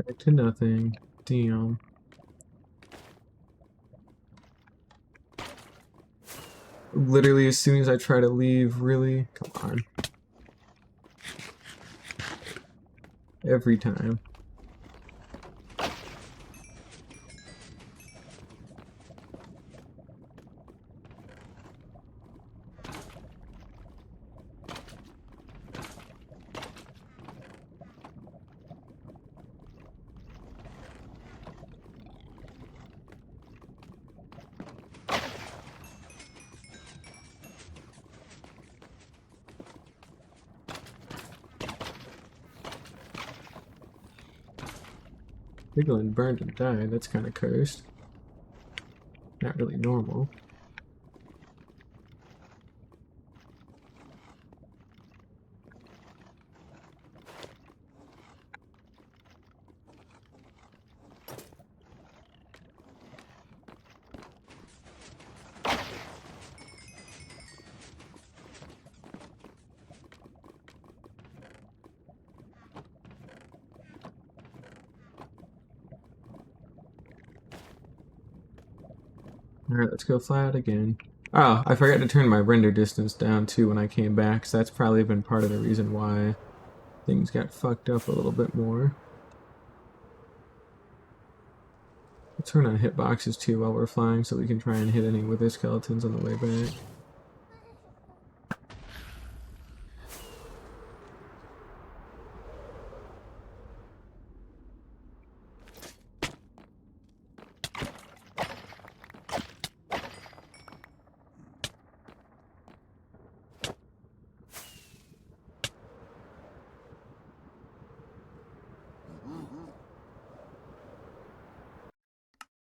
Back to nothing. Damn. Literally, as soon as I try to leave, really? Come on. Every time. Piglin burned and died. That's kind of cursed. Not really normal. Alright, let's go fly out again. Oh, I forgot to turn my render distance down too when I came back, so that's probably been part of the reason why things got fucked up a little bit more. We'll turn on hitboxes too while we're flying so we can try and hit any wither skeletons on the way back.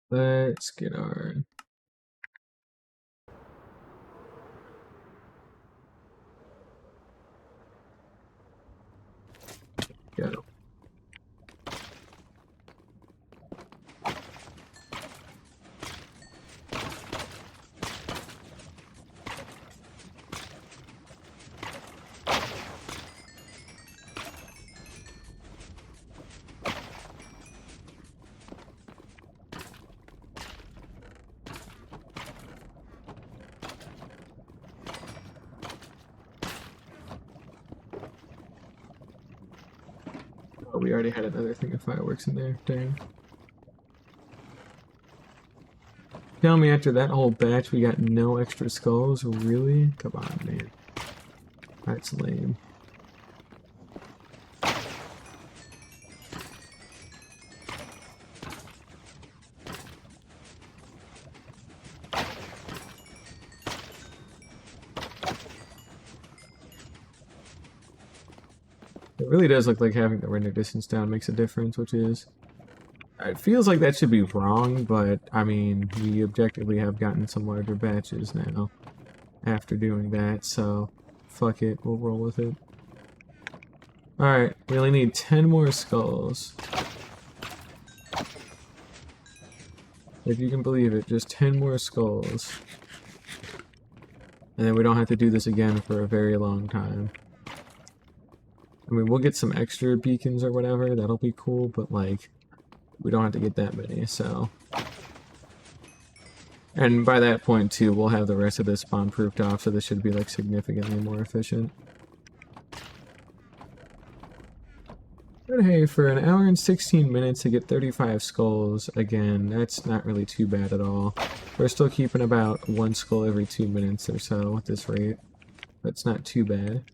Let's get our... Go. Oh, we already had another thing of fireworks in there. Dang. Tell me after that whole batch we got no extra skulls? Really? Come on, man. That's lame. It really does look like having the render distance down makes a difference, which is... It feels like that should be wrong, but, I mean, we objectively have gotten some larger batches now after doing that, so fuck it, we'll roll with it. Alright, we only need 10 more skulls. If you can believe it, just 10 more skulls. And then we don't have to do this again for a very long time. I mean, we'll get some extra beacons or whatever, that'll be cool, but like, we don't have to get that many, so... And by that point, too, we'll have the rest of this spawn proofed off, so this should be like significantly more efficient. But hey, for an hour and 16 minutes to get 35 skulls, again, that's not really too bad at all. We're still keeping about 1 skull every 2 minutes or so at this rate. That's not too bad.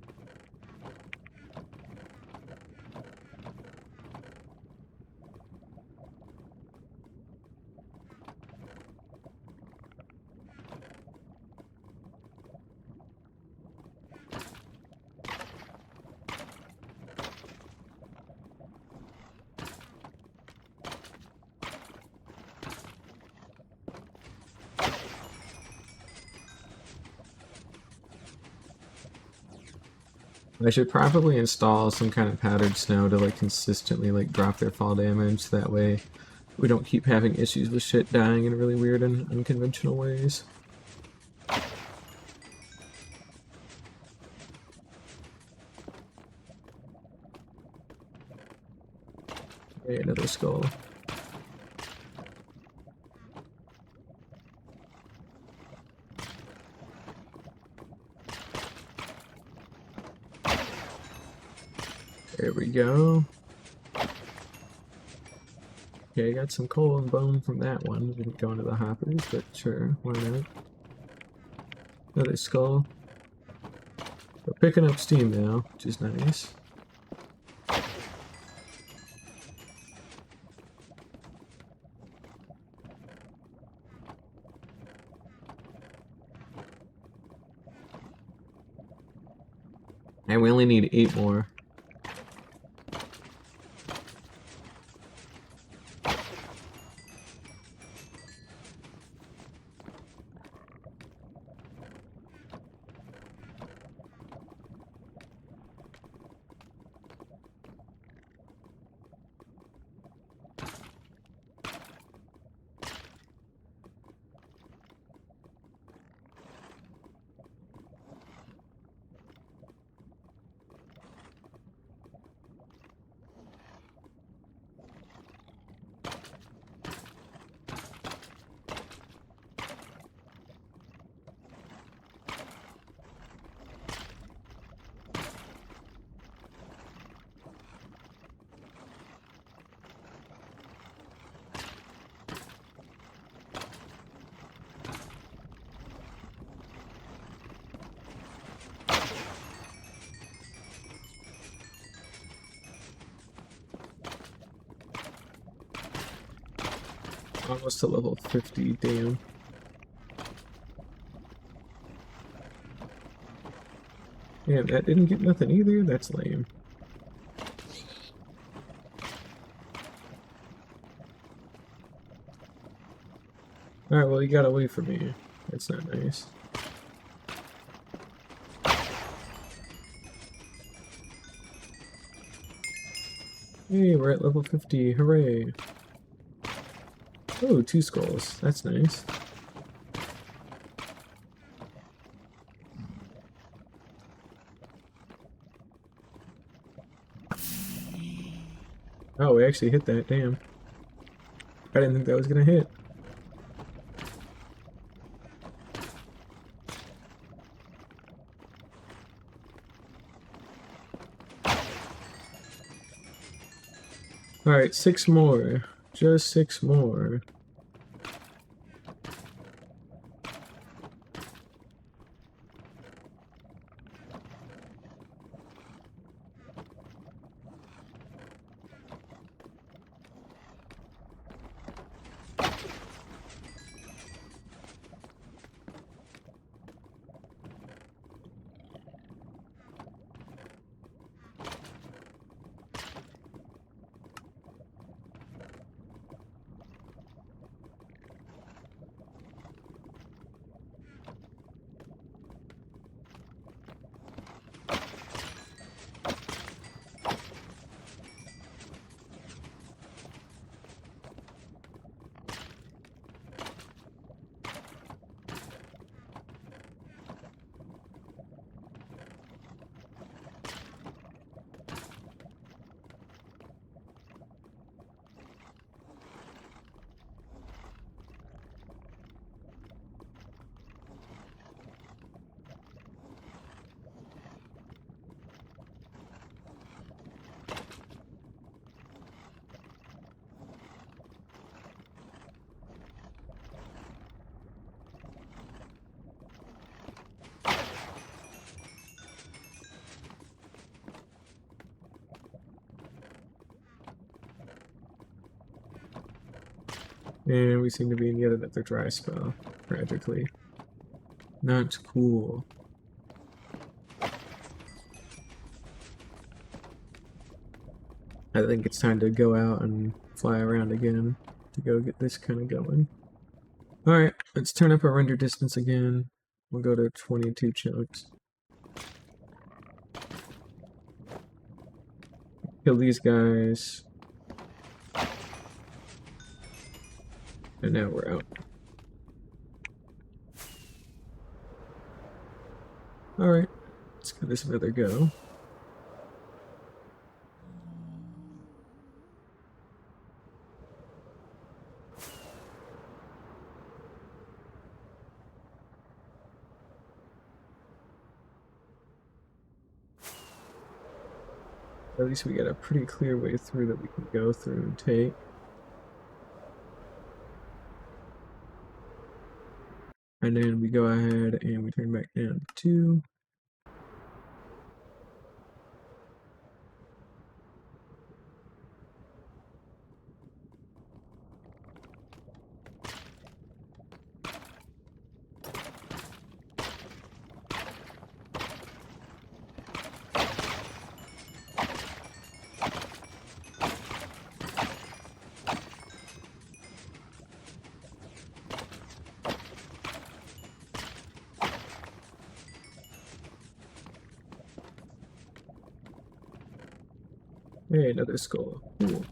I should probably install some kind of powdered snow to like consistently like drop their fall damage. That way we don't keep having issues with shit dying in really weird and unconventional ways. Okay, another skull. There we go. Okay, I got some coal and bone from that one. Didn't go into the hoppers, but sure, why not? Another skull. We're picking up steam now, which is nice. And we only need 8 more. Almost to level 50, damn. Damn, that didn't get nothing either? That's lame. Alright, well, you got away from me. That's not nice. Hey, we're at level 50. Hooray. Oh, 2 skulls. That's nice. Oh, we actually hit that. Damn. I didn't think that was gonna hit. Alright, 6 more. Just 6 more. And we seem to be in yet another dry spell, tragically. Not cool. I think it's time to go out and fly around again to go get this kind of going. Alright, let's turn up our render distance again. We'll go to 22 chunks. Kill these guys. And now we're out. Alright, let's give this another go. At least we got a pretty clear way through that we can go through and take. And then we go ahead and we turn back down to 2. Hey, another skull. Cool.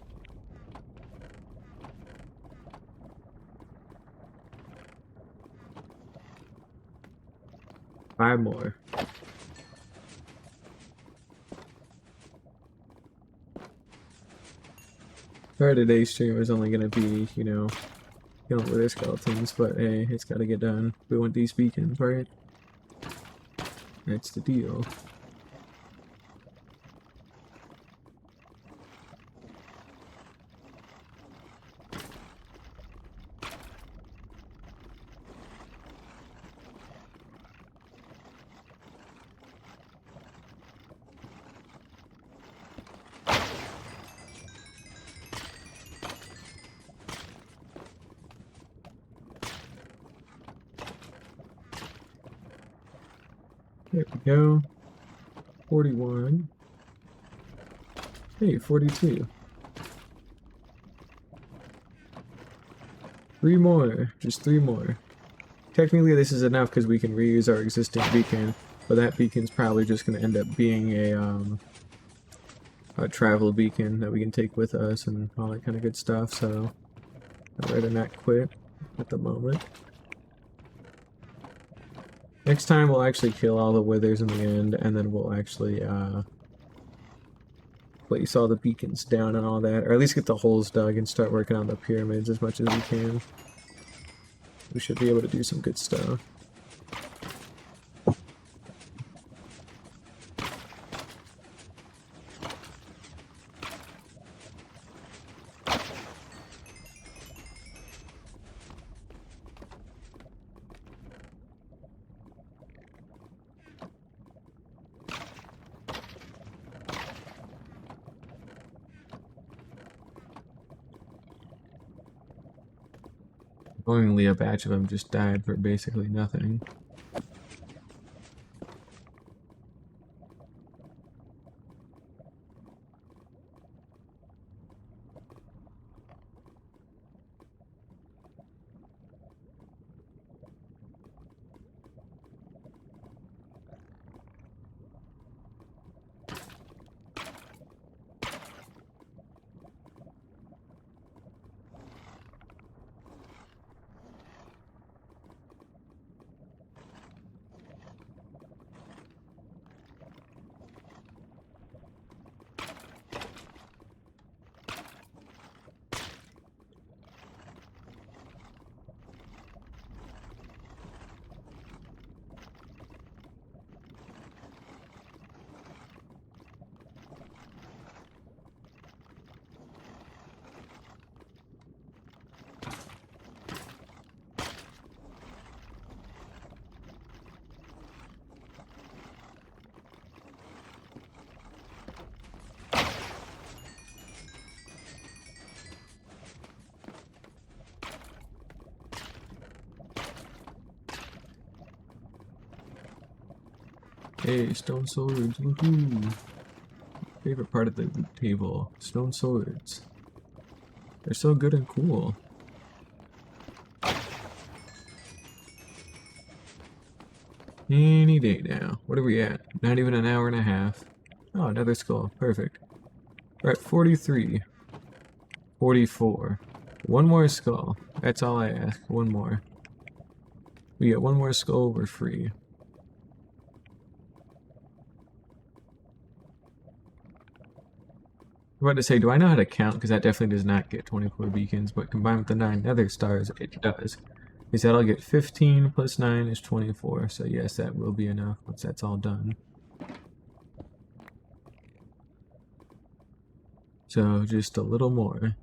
Five more. Sorry, today's stream is only gonna be, you know, killing with their skeletons, but hey, it's gotta get done. We want these beacons, right? That's the deal. There we go. 41. Hey, 42. 3 more. Just 3 more. Technically this is enough because we can reuse our existing beacon, but that beacon's probably just going to end up being a travel beacon that we can take with us and all that kind of good stuff, so I'd rather not quit at the moment. Next time we'll actually kill all the withers in the end, and then we'll actually place all the beacons down and all that, or at least get the holes dug and start working on the pyramids as much as we can. We should be able to do some good stuff. Only a batch of them just died for basically nothing. Hey, stone swords, woohoo! Favorite part of the loot table, stone swords. They're so good and cool. Any day now. What are we at? Not even an hour and a half. Oh, another skull. Perfect. We're at 43. 44. One more skull. That's all I ask. One more. We get one more skull, we're free. I'm about to say, do I know how to count? Because that definitely does not get 24 beacons, but combined with the 9 nether stars, it does. Because that'll get 15 plus 9 is 24, so yes, that will be enough once that's all done. So, just a little more.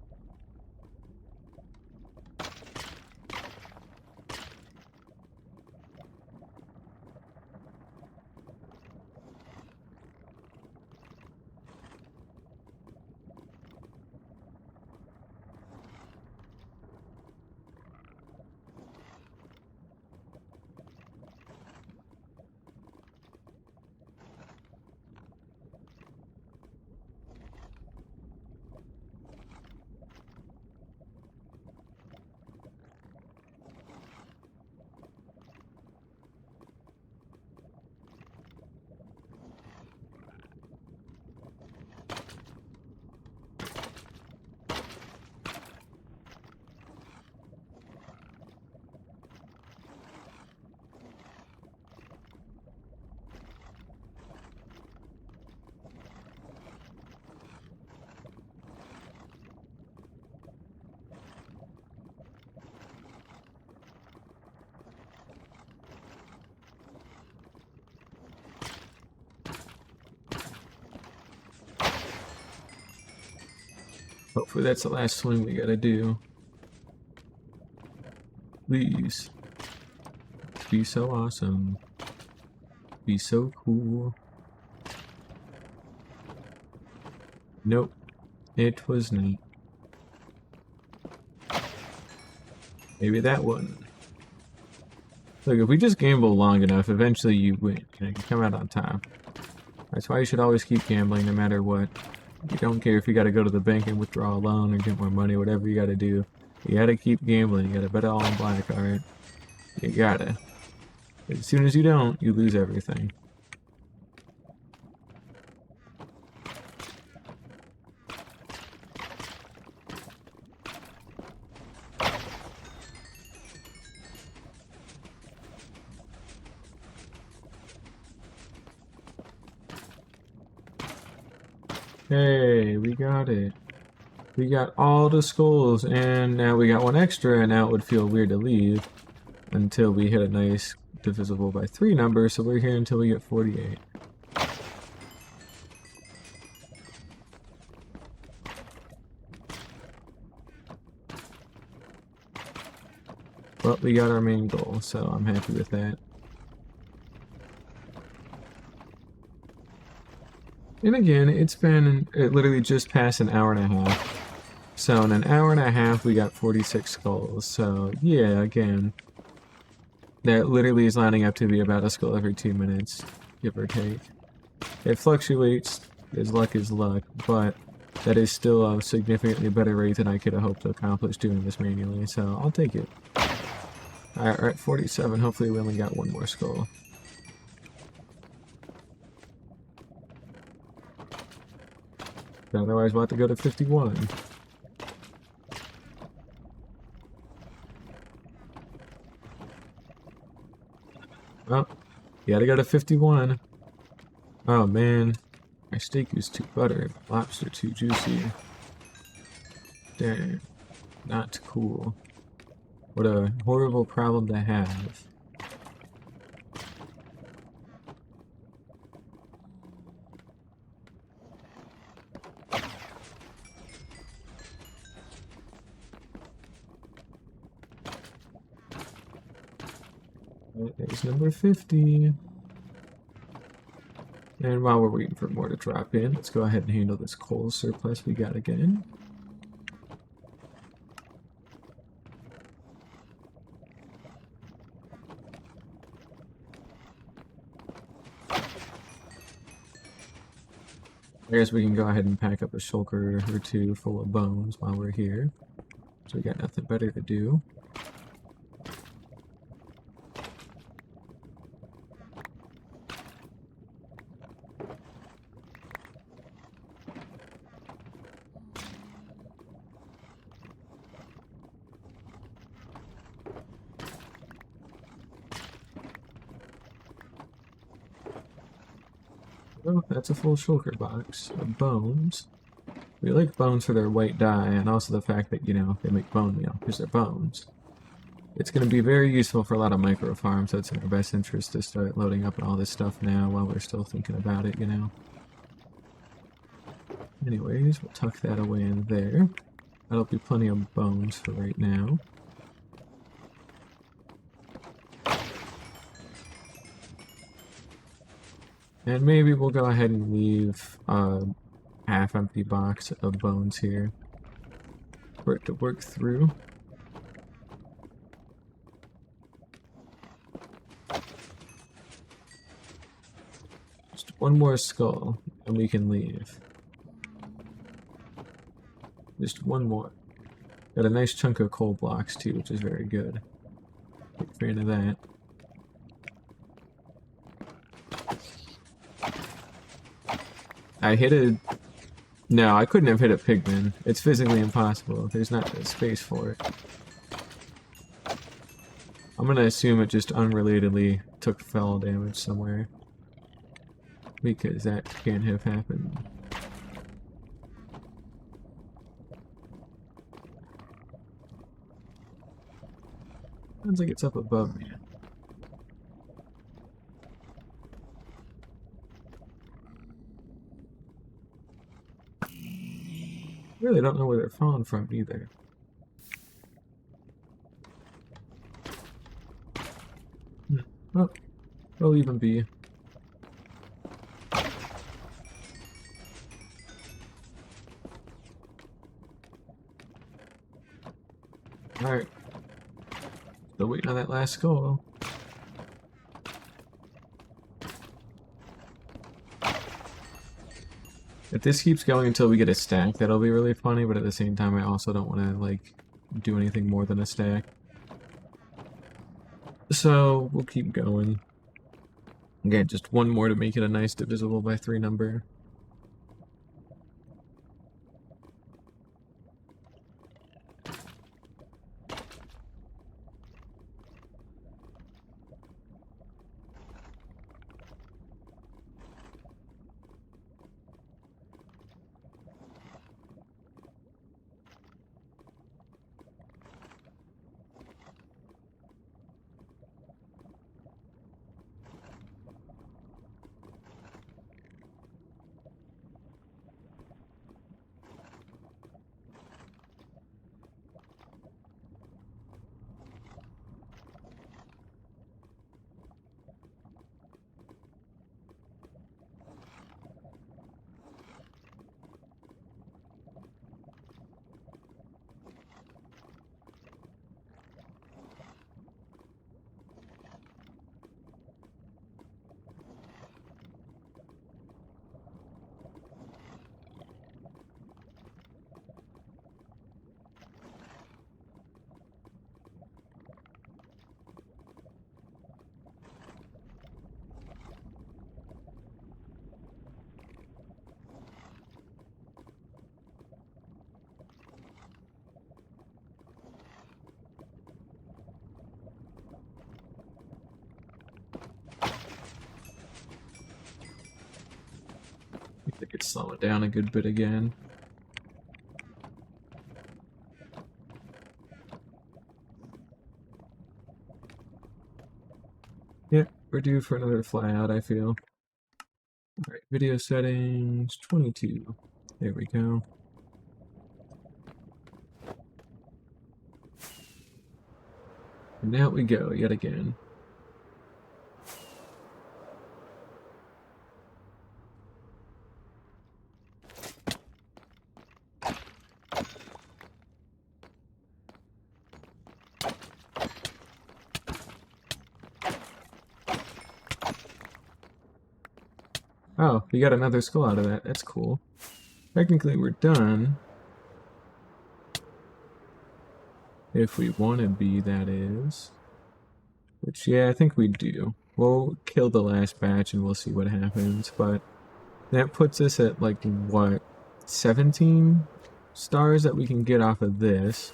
Hopefully that's the last swing we gotta do. Please. Be so awesome. Be so cool. Nope. It was not. Maybe that one. Look, if we just gamble long enough, eventually you win. You know, you come out on top. That's why you should always keep gambling no matter what. You don't care if you gotta go to the bank and withdraw a loan or get more money, whatever you gotta do. You gotta keep gambling. You gotta bet it all on black, alright? You gotta. As soon as you don't, you lose everything. Hey, we got it. We got all the skulls, and now we got one extra, and now it would feel weird to leave until we hit a nice divisible by 3 number, so we're here until we get 48. But we got our main goal, so I'm happy with that. And again, it literally just past an hour and a half. So in an hour and a half, we got 46 skulls. So yeah, again, that literally is lining up to be about a skull every 2 minutes, give or take. It fluctuates, as luck is luck, but that is still a significantly better rate than I could have hoped to accomplish doing this manually, so I'll take it. Alright, we're at 47, hopefully we only got one more skull. Otherwise we'll have to go to 51. Oh, you gotta go to 51. Oh man, my steak is too buttered, lobster too juicy. Dang, not cool. What a horrible problem to have. There's number 50. And while we're waiting for more to drop in, let's go ahead and handle this coal surplus we got again. I guess we can go ahead and pack up a shulker or two full of bones while we're here. So we got nothing better to do. Oh, that's a full shulker box of bones. We like bones for their white dye, and also the fact that, you know, they make bone meal, because they're bones. It's going to be very useful for a lot of micro farms, so it's in our best interest to start loading up all this stuff now while we're still thinking about it, you know. Anyways, we'll tuck that away in there. That'll be plenty of bones for right now. And maybe we'll go ahead and leave a half-empty box of bones here for it to work through. Just one more skull, and we can leave. Just one more. Got a nice chunk of coal blocks too, which is very good. Big fan of that. I hit a... No, I couldn't have hit a pigman. It's physically impossible. There's not the space for it. I'm gonna assume it just unrelatedly took fell damage somewhere. Because that can't have happened. Sounds like it's up above me. Really don't know where they're falling from either. Well, it'll even be. Alright. Still waiting on that last skull. If this keeps going until we get a stack, that'll be really funny, but at the same time I also don't want to, like, do anything more than a stack. So, we'll keep going. Again, just one more to make it a nice divisible by 3 number. I could slow it down a good bit again. Yep, we're due for another flyout, I feel. Alright, video settings, 22. There we go. And out we go, yet again. Oh, we got another skull out of that. That's cool. Technically, we're done. If we want to be, that is. Which, yeah, I think we do. We'll kill the last batch and we'll see what happens, but that puts us at, like, what, 17 stars that we can get off of this.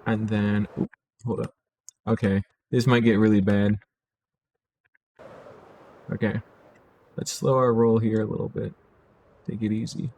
And then, oop, hold up. Okay, this might get really bad. Okay, let's slow our roll here a little bit. Take it easy.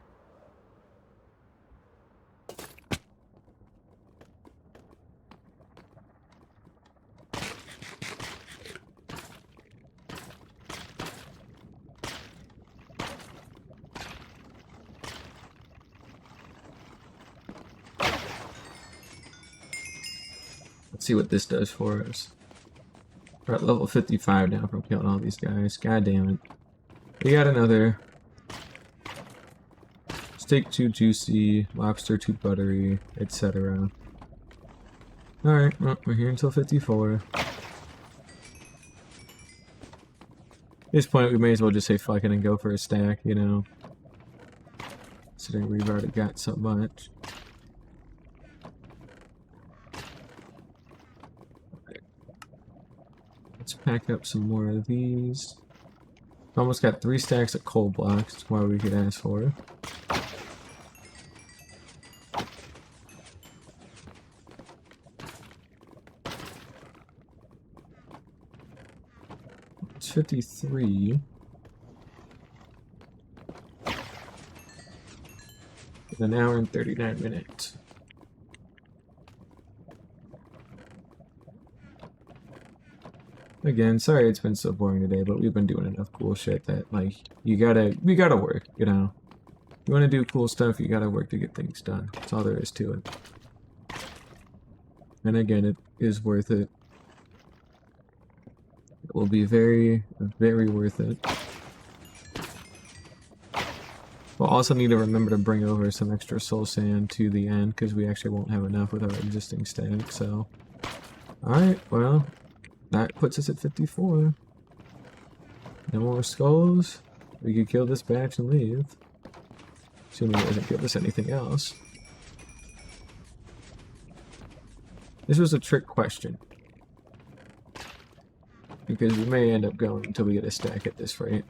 Let's see what this does for us. We're at level 55 now from killing all these guys. God damn it. We got another. Steak too juicy, lobster too buttery, etc. Alright, well, we're here until 54. At this point, we may as well just say fuck it and go for a stack, you know. Considering we've already got so much. Let's pack up some more of these. Almost got 3 stacks of coal blocks. That's why we could ask for. It's 53. In an hour and 39 minutes. Again, sorry it's been so boring today, but we've been doing enough cool shit that, like, we gotta work, you know? You wanna do cool stuff, you gotta work to get things done. That's all there is to it. And again, it is worth it. It will be very, very worth it. We'll also need to remember to bring over some extra soul sand to the end, because we actually won't have enough with our existing stack, so... Alright, well... That puts us at 54. No more skulls. We could kill this batch and leave. Assuming it doesn't give us anything else. This was a trick question. Because we may end up going until we get a stack at this rate.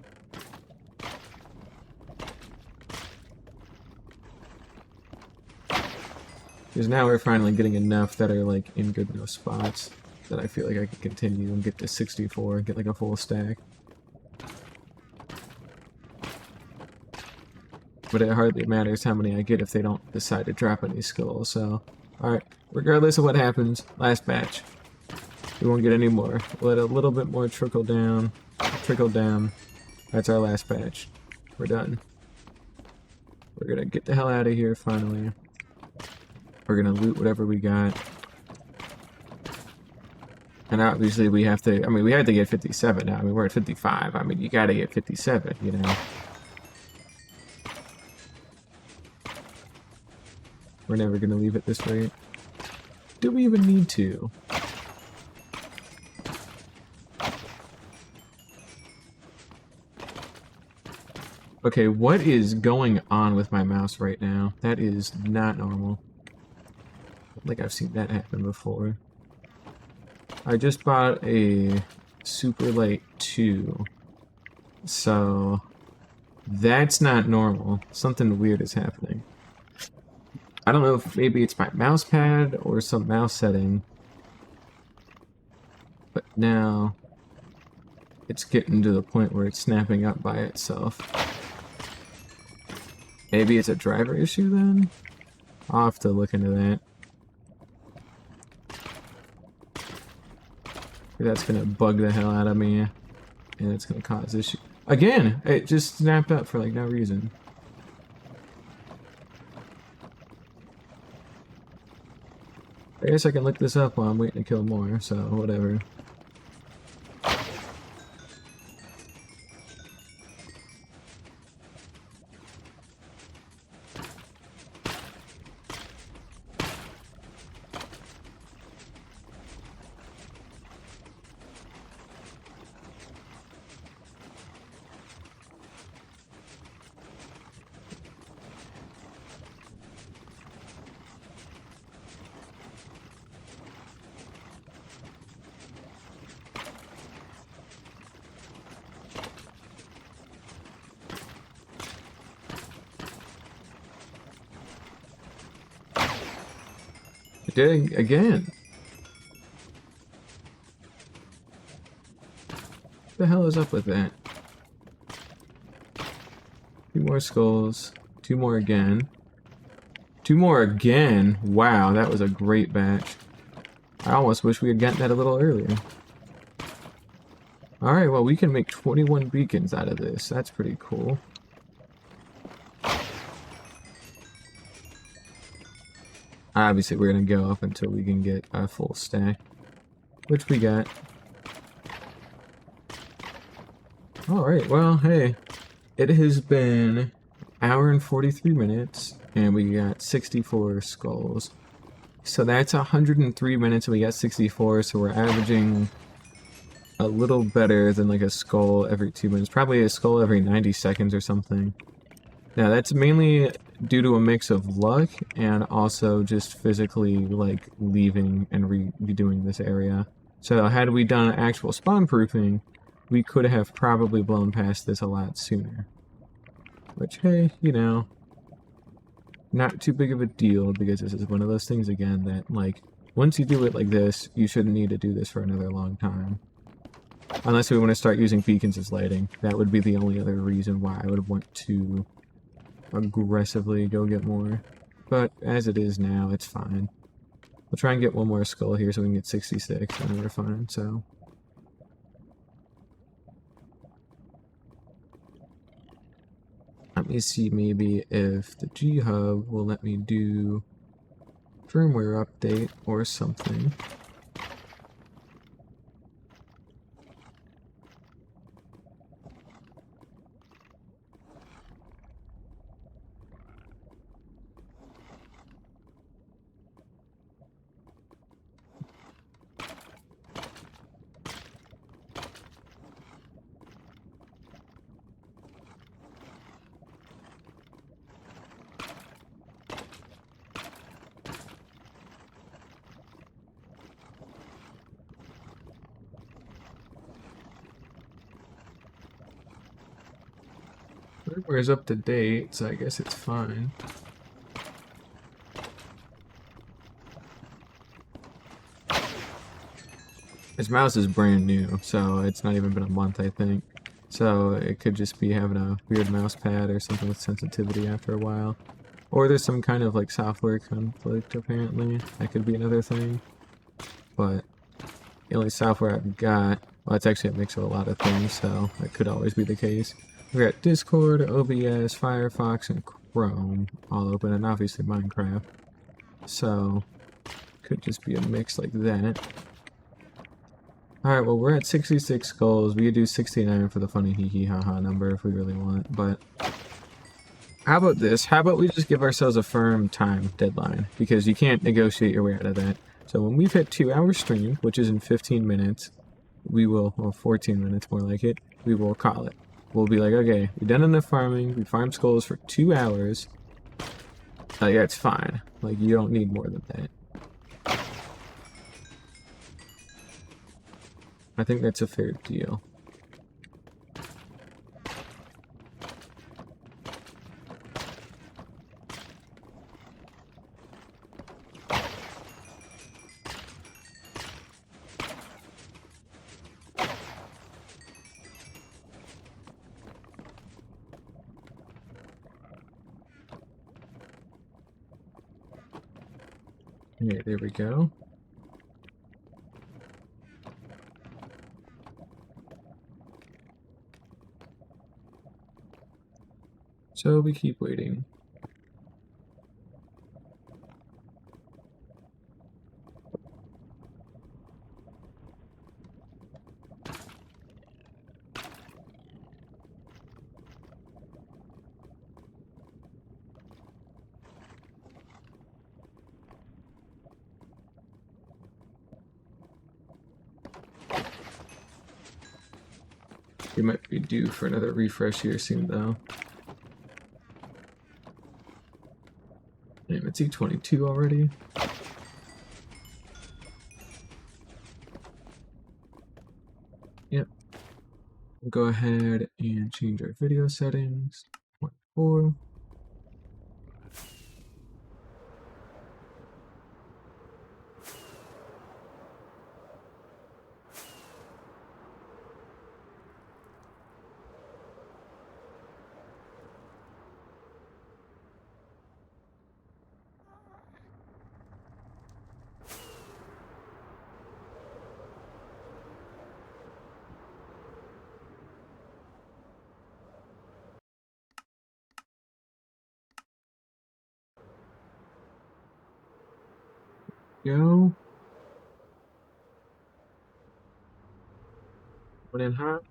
Because now we're finally getting enough that are like in good enough spots that I feel like I can continue and get to 64 and get like a full stack. But it hardly matters how many I get if they don't decide to drop any skulls, so... Alright, regardless of what happens, last batch. We won't get any more. Let a little bit more trickle down. Trickle down. That's our last batch. We're done. We're gonna get the hell out of here, finally. We're gonna loot whatever we got. And obviously we have to... I mean, we had to get 57 now. I mean, we're at 55. I mean, you gotta get 57, you know? We're never gonna leave at this rate. Do we even need to? Okay, what is going on with my mouse right now? That is not normal. Like I've seen that happen before. I just bought a Super Light 2. So that's not normal. Something weird is happening. I don't know if maybe it's my mouse pad or some mouse setting. But now it's getting to the point where it's snapping up by itself. Maybe it's a driver issue then? I'll have to look into that. That's gonna bug the hell out of me. And it's gonna cause issue. Again! It just snapped up for like no reason. I guess I can look this up while I'm waiting to kill more, so whatever. Did again. What the hell is up with that? 2 more skulls. 2 more again. 2 more again? Wow, that was a great batch. I almost wish we had gotten that a little earlier. Alright, well we can make 21 beacons out of this. That's pretty cool. Obviously, we're going to go up until we can get a full stack, which we got. Alright, well, hey, it has been an hour and 43 minutes, and we got 64 skulls. So that's 103 minutes, and we got 64, so we're averaging a little better than like a skull every 2 minutes. Probably a skull every 90 seconds or something. Now, that's mainly due to a mix of luck and also just physically like leaving and redoing this area. So had we done actual spawn proofing, we could have probably blown past this a lot sooner. Which, hey, you know, not too big of a deal because this is one of those things again that like once you do it like this, you shouldn't need to do this for another long time. Unless we want to start using beacons as lighting. That would be the only other reason why I would want to aggressively go get more, but as it is now, it's fine. We'll try and get one more skull here so we can get 66 and we're fine, so. Let me see maybe if the G-Hub will let me do firmware update or something. Hardware's up to date, so I guess it's fine. His mouse is brand new, so it's not even been a month, I think. So it could just be having a weird mouse pad or something with sensitivity after a while. Or there's some kind of like software conflict, apparently. That could be another thing. But the only software I've got, well, it's actually a mix of a lot of things, so that could always be the case. We've got Discord, OBS, Firefox, and Chrome all open, and obviously Minecraft. So, could just be a mix like that. Alright, well, we're at 66 skulls. We could do 69 for the funny hee hee ha ha number if we really want, but how about this? How about we just give ourselves a firm time deadline? Because you can't negotiate your way out of that. So when we've hit 2-hour stream, which is in 15 minutes, we will, well, 14 minutes more like it, we will call it. We'll be like, okay, we've done enough farming, we farmed skulls for 2 hours. Like, that's fine. Like, you don't need more than that. I think that's a fair deal. Okay, there we go. So we keep waiting. We might be due for another refresh here soon, though. Damn, it's E22 already. Yep. We'll go ahead and change our video settings. 0.4. Go. One in hot.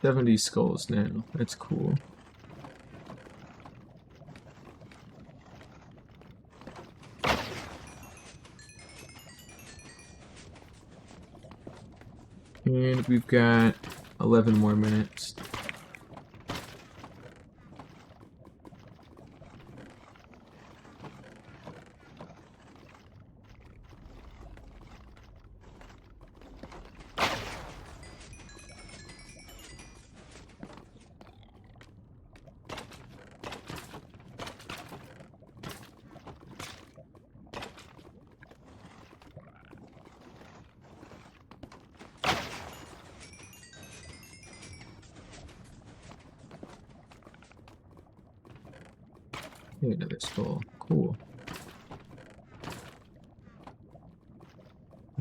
$70 skulls now. That's cool. And we've got 11 more minutes. Hey, another skull. Cool.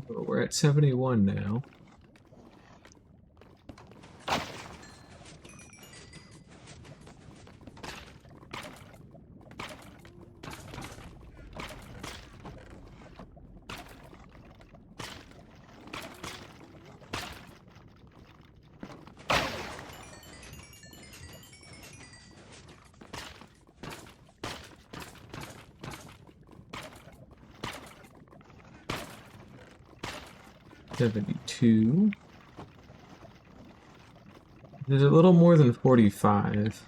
Well, we're at 71 now. 72. There's a little more than 45.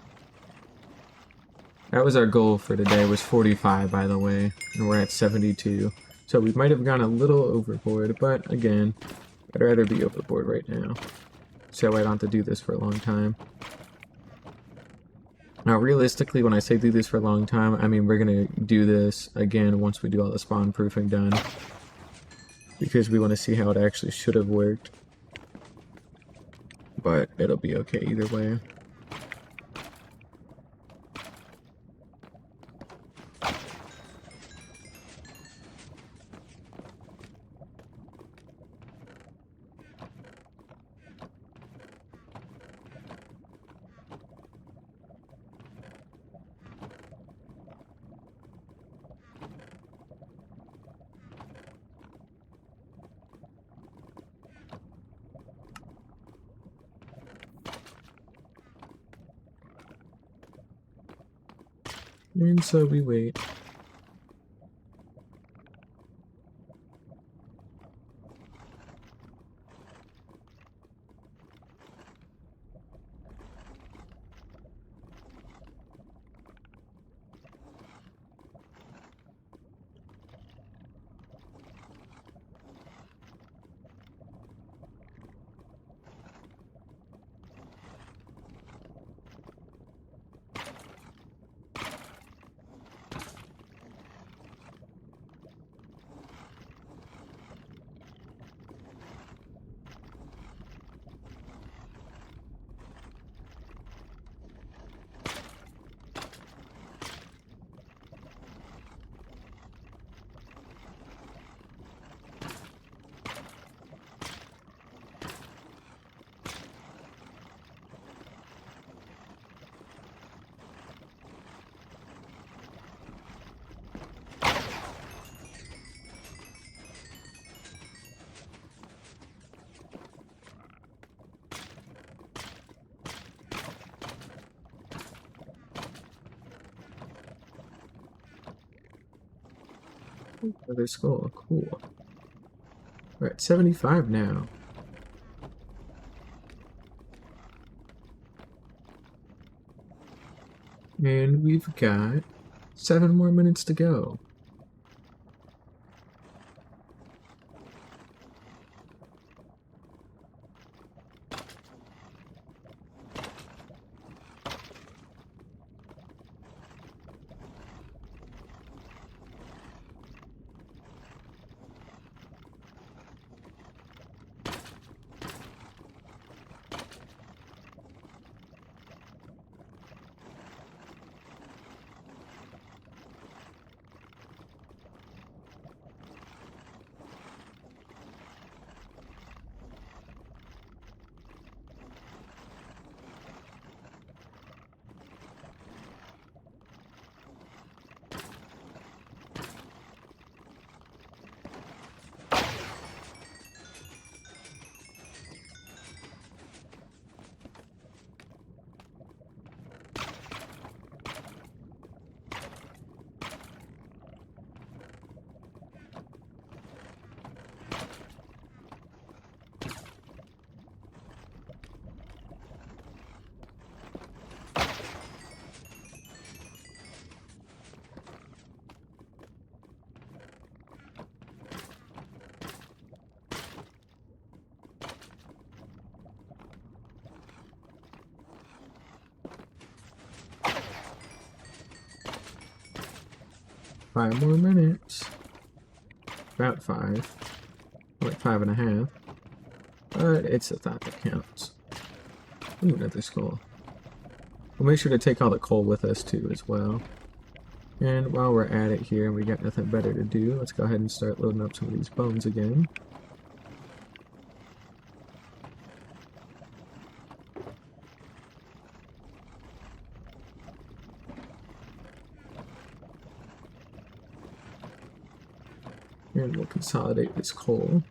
That was our goal for today, was 45, by the way, and we're at 72. So we might have gone a little overboard, but again, I'd rather be overboard right now. So I don't have to do this for a long time. Now, realistically, when I say do this for a long time, I mean we're going to do this again once we do all the spawn proofing done. Because we want to see how it actually should have worked. But it'll be okay either way. And so we wait. Another skull, cool. We're at 75 now. And we've got 7 more minutes to go. Five more minutes. About 5. Like 5.5. But it's a thought that counts. Ooh, another skull. We'll make sure to take all the coal with us too as well. And while we're at it here and we got nothing better to do, let's go ahead and start loading up some of these bones again. And we'll consolidate this coal.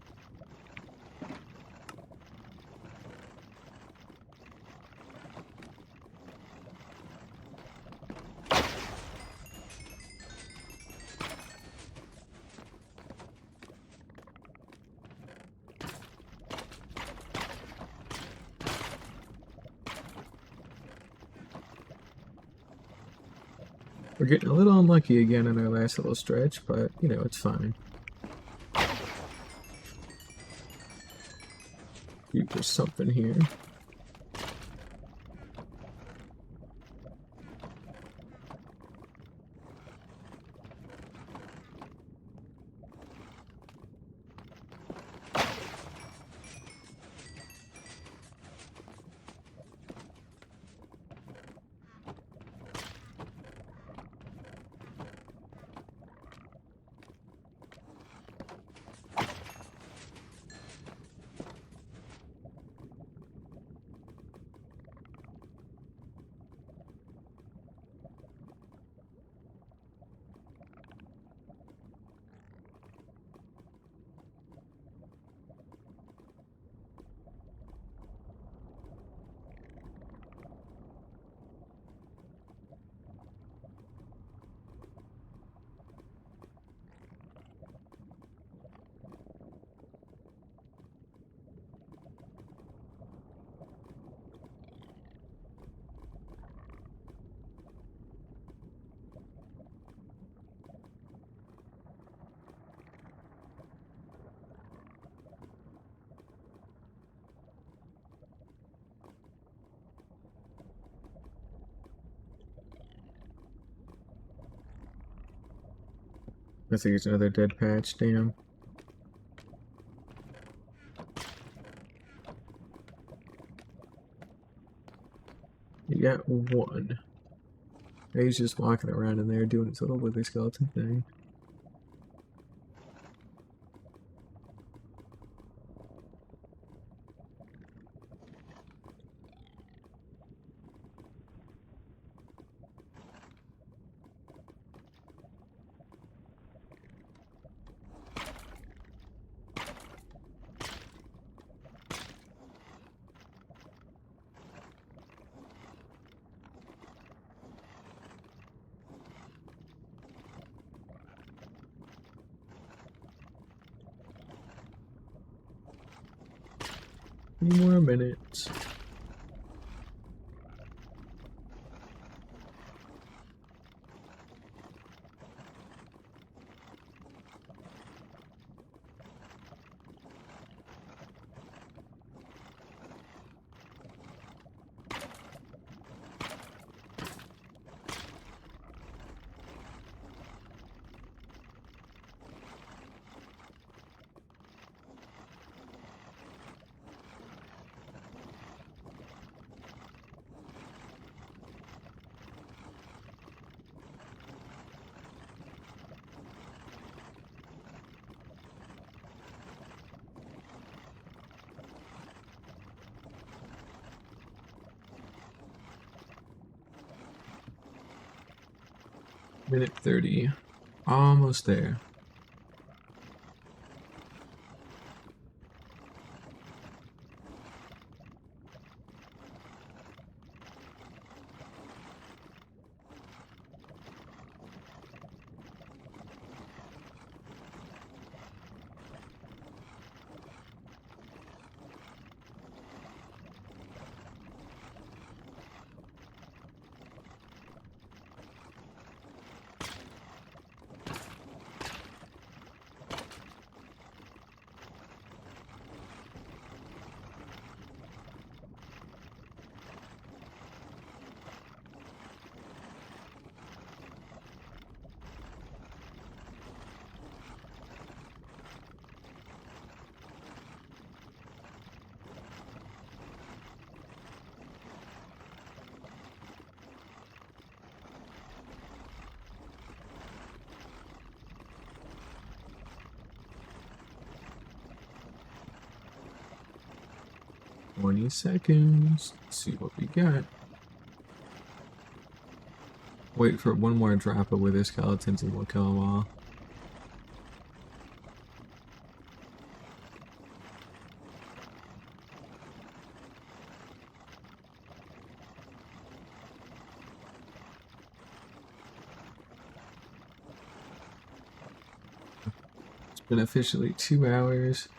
We're getting a little unlucky again in our last little stretch, but, you know, it's fine. There's something here. I think it's another dead patch, damn. You got one. He's just walking around in there doing his little wither skeleton thing. Few more minutes. Minute 30. Almost there. Twenty seconds. Let's see what we got. Wait for one more drop of wither skeletons and we'll kill them all. It's been officially 2 hours.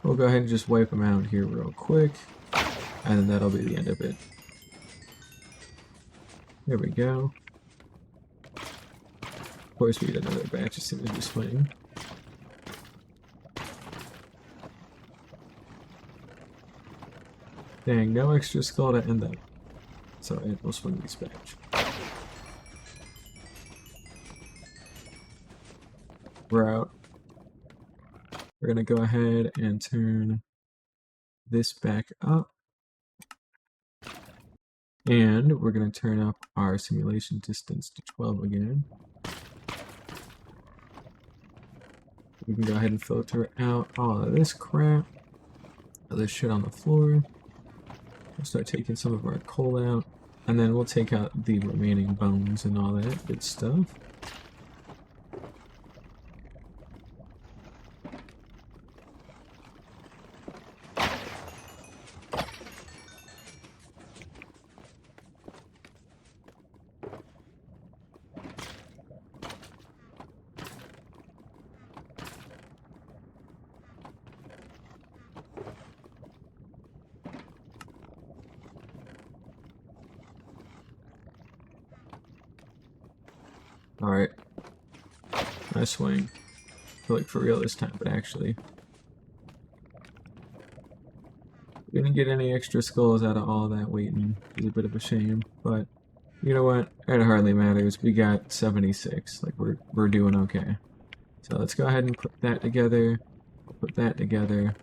We'll go ahead and just wipe them out here real quick, and then that'll be the end of it. There we go. course we get another batch as soon as we swing. Dang, no extra skull to end up. So we'll swing these batch. We're out. We're gonna go ahead and turn this back up. And we're gonna turn up our simulation distance to 12 again. We can go ahead and filter out all of this crap, all this shit on the floor. We'll start taking some of our coal out, and then we'll take out the remaining bones and all that good stuff. Alright. Nice swing. I feel like for real this time, but actually. We didn't get any extra skulls out of all that waiting. It's a bit of a shame, but you know what? It hardly matters. We got 76. Like, we're doing okay. So let's go ahead and put that together. Put that together.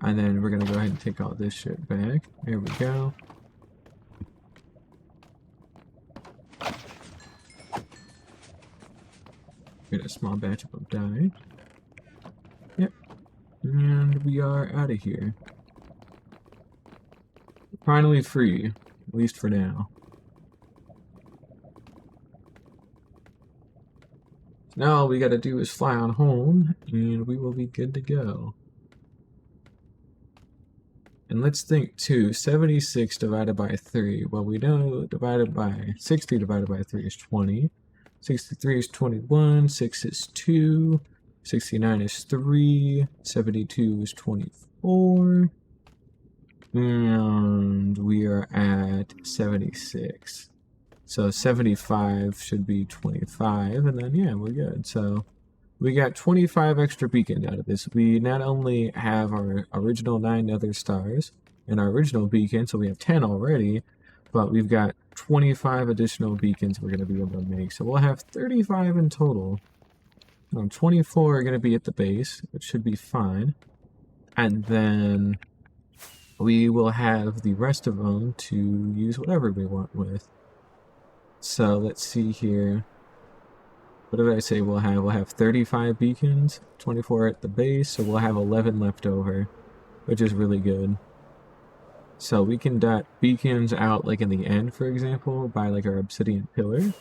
And then we're gonna go ahead and take all this shit back. There we go. Get a small batch of them die. Yep. And we are out of here. Finally free, at least for now. Now all we gotta do is fly on home, and we will be good to go. And let's think too, 76 divided by 3. Well, we know 60 divided by 3 is 20. 63 is 21, 6 is 2, 69 is 3, 72 is 24, and we are at 76. So 75 should be 25, and then yeah, we're good. So we got 25 extra beacons out of this. We not only have our original 9 nether stars and our original beacon, so we have 10 already, but we've got 25 additional beacons we're going to be able to make. So we'll have 35 in total. 24 are going to be at the base, which should be fine. And then we will have the rest of them to use whatever we want with. So let's see here. What did I say we'll have? We'll have 35 beacons, 24 at the base, so we'll have 11 left over, which is really good. So we can dot beacons out like in the end, for example, by like our obsidian pillar,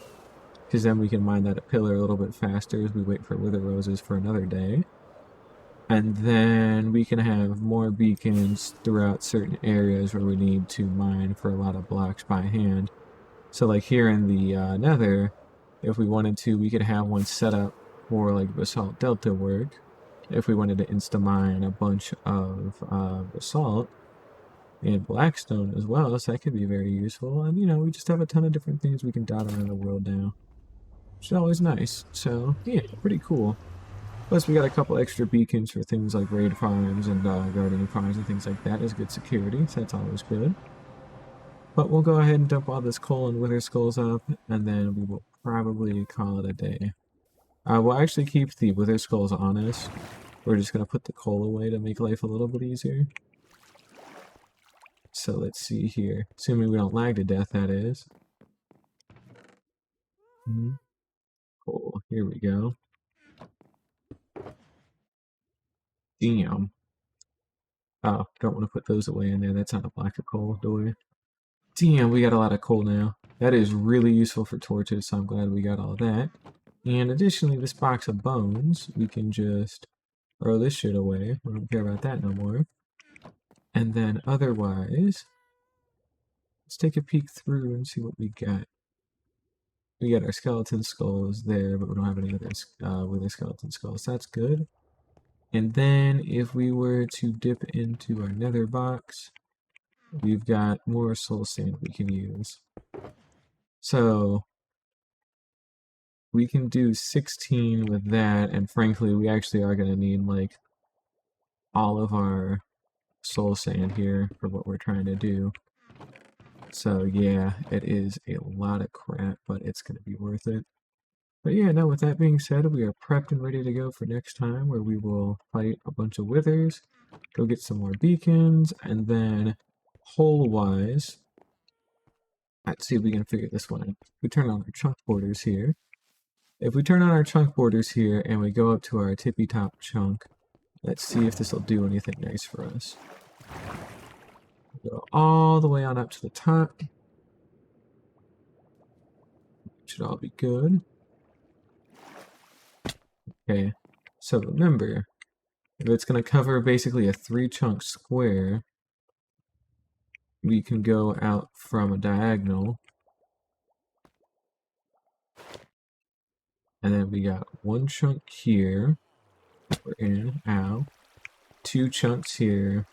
because then we can mine that pillar a little bit faster as we wait for wither roses for another day. And then we can have more beacons throughout certain areas where we need to mine for a lot of blocks by hand. So like here in the nether, if we wanted to, we could have one set up for like basalt delta work. If we wanted to insta-mine a bunch of basalt and blackstone as well, so that could be very useful. And you know, we just have a ton of different things we can dot around the world now, which is always nice. So yeah, pretty cool. Plus we got a couple extra beacons for things like raid farms and guardian farms and things like that as good security, so that's always good. But we'll go ahead and dump all this coal and wither skulls up, and then we will probably call it a day. We'll actually keep the wither skulls on us. We're just going to put the coal away to make life a little bit easier. So let's see here. Assuming we don't lag to death, that is. Cool. Here we go. Damn. Oh, don't want to put those away in there. That's not a block of coal, do we? Damn, we got a lot of coal now. That is really useful for torches, so I'm glad we got all that. And additionally, this box of bones, we can just throw this shit away. We don't care about that no more. And then otherwise, let's take a peek through and see what we got. We got our skeleton skulls there, but we don't have any other wither skeleton skulls. That's good. And then if we were to dip into our nether box, we've got more soul sand we can use. So we can do 16 with that, and frankly, we actually are going to need, like, all of our soul sand here for what we're trying to do. So yeah, it is a lot of crap, but it's going to be worth it. But yeah, no, with that being said, we are prepped and ready to go for next time, where we will fight a bunch of withers, go get some more beacons, and then hole-wise, let's see if we can figure this one out. We turn on our chunk borders here. If we turn on our chunk borders here and we go up to our tippy top chunk, let's see if this will do anything nice for us. Go all the way on up to the top. Should all be good. Okay, so remember, if it's going to cover basically a 3-chunk square, we can go out from a diagonal. And then we got 1 chunk here. We're in, ow. 2 chunks here.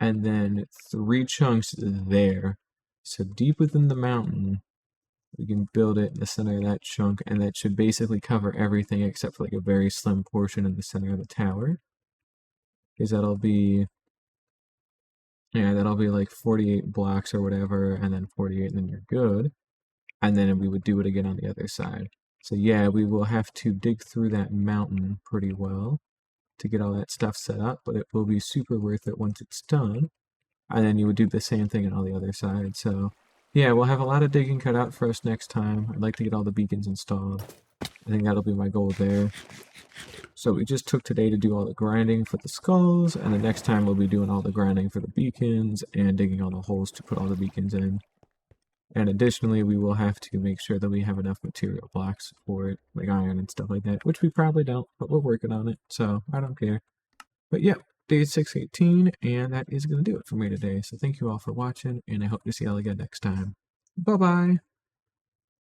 And then 3 chunks there. So deep within the mountain, we can build it in the center of that chunk, and that should basically cover everything except for like a very slim portion in the center of the tower. Because that'll be, yeah, that'll be like 48 blocks or whatever, and then 48, and then you're good. And then we would do it again on the other side. So yeah, we will have to dig through that mountain pretty well to get all that stuff set up, but it will be super worth it once it's done. And then you would do the same thing on all the other sides. So yeah, we'll have a lot of digging cut out for us next time. I'd like to get all the beacons installed. I think that'll be my goal there. So we just took today to do all the grinding for the skulls, and the next time we'll be doing all the grinding for the beacons and digging all the holes to put all the beacons in. And additionally, we will have to make sure that we have enough material blocks for it, like iron and stuff like that, which we probably don't, but we're working on it, so I don't care. But yeah, day 618, and that is going to do it for me today. So thank you all for watching, and I hope to see y'all again next time. Bye-bye!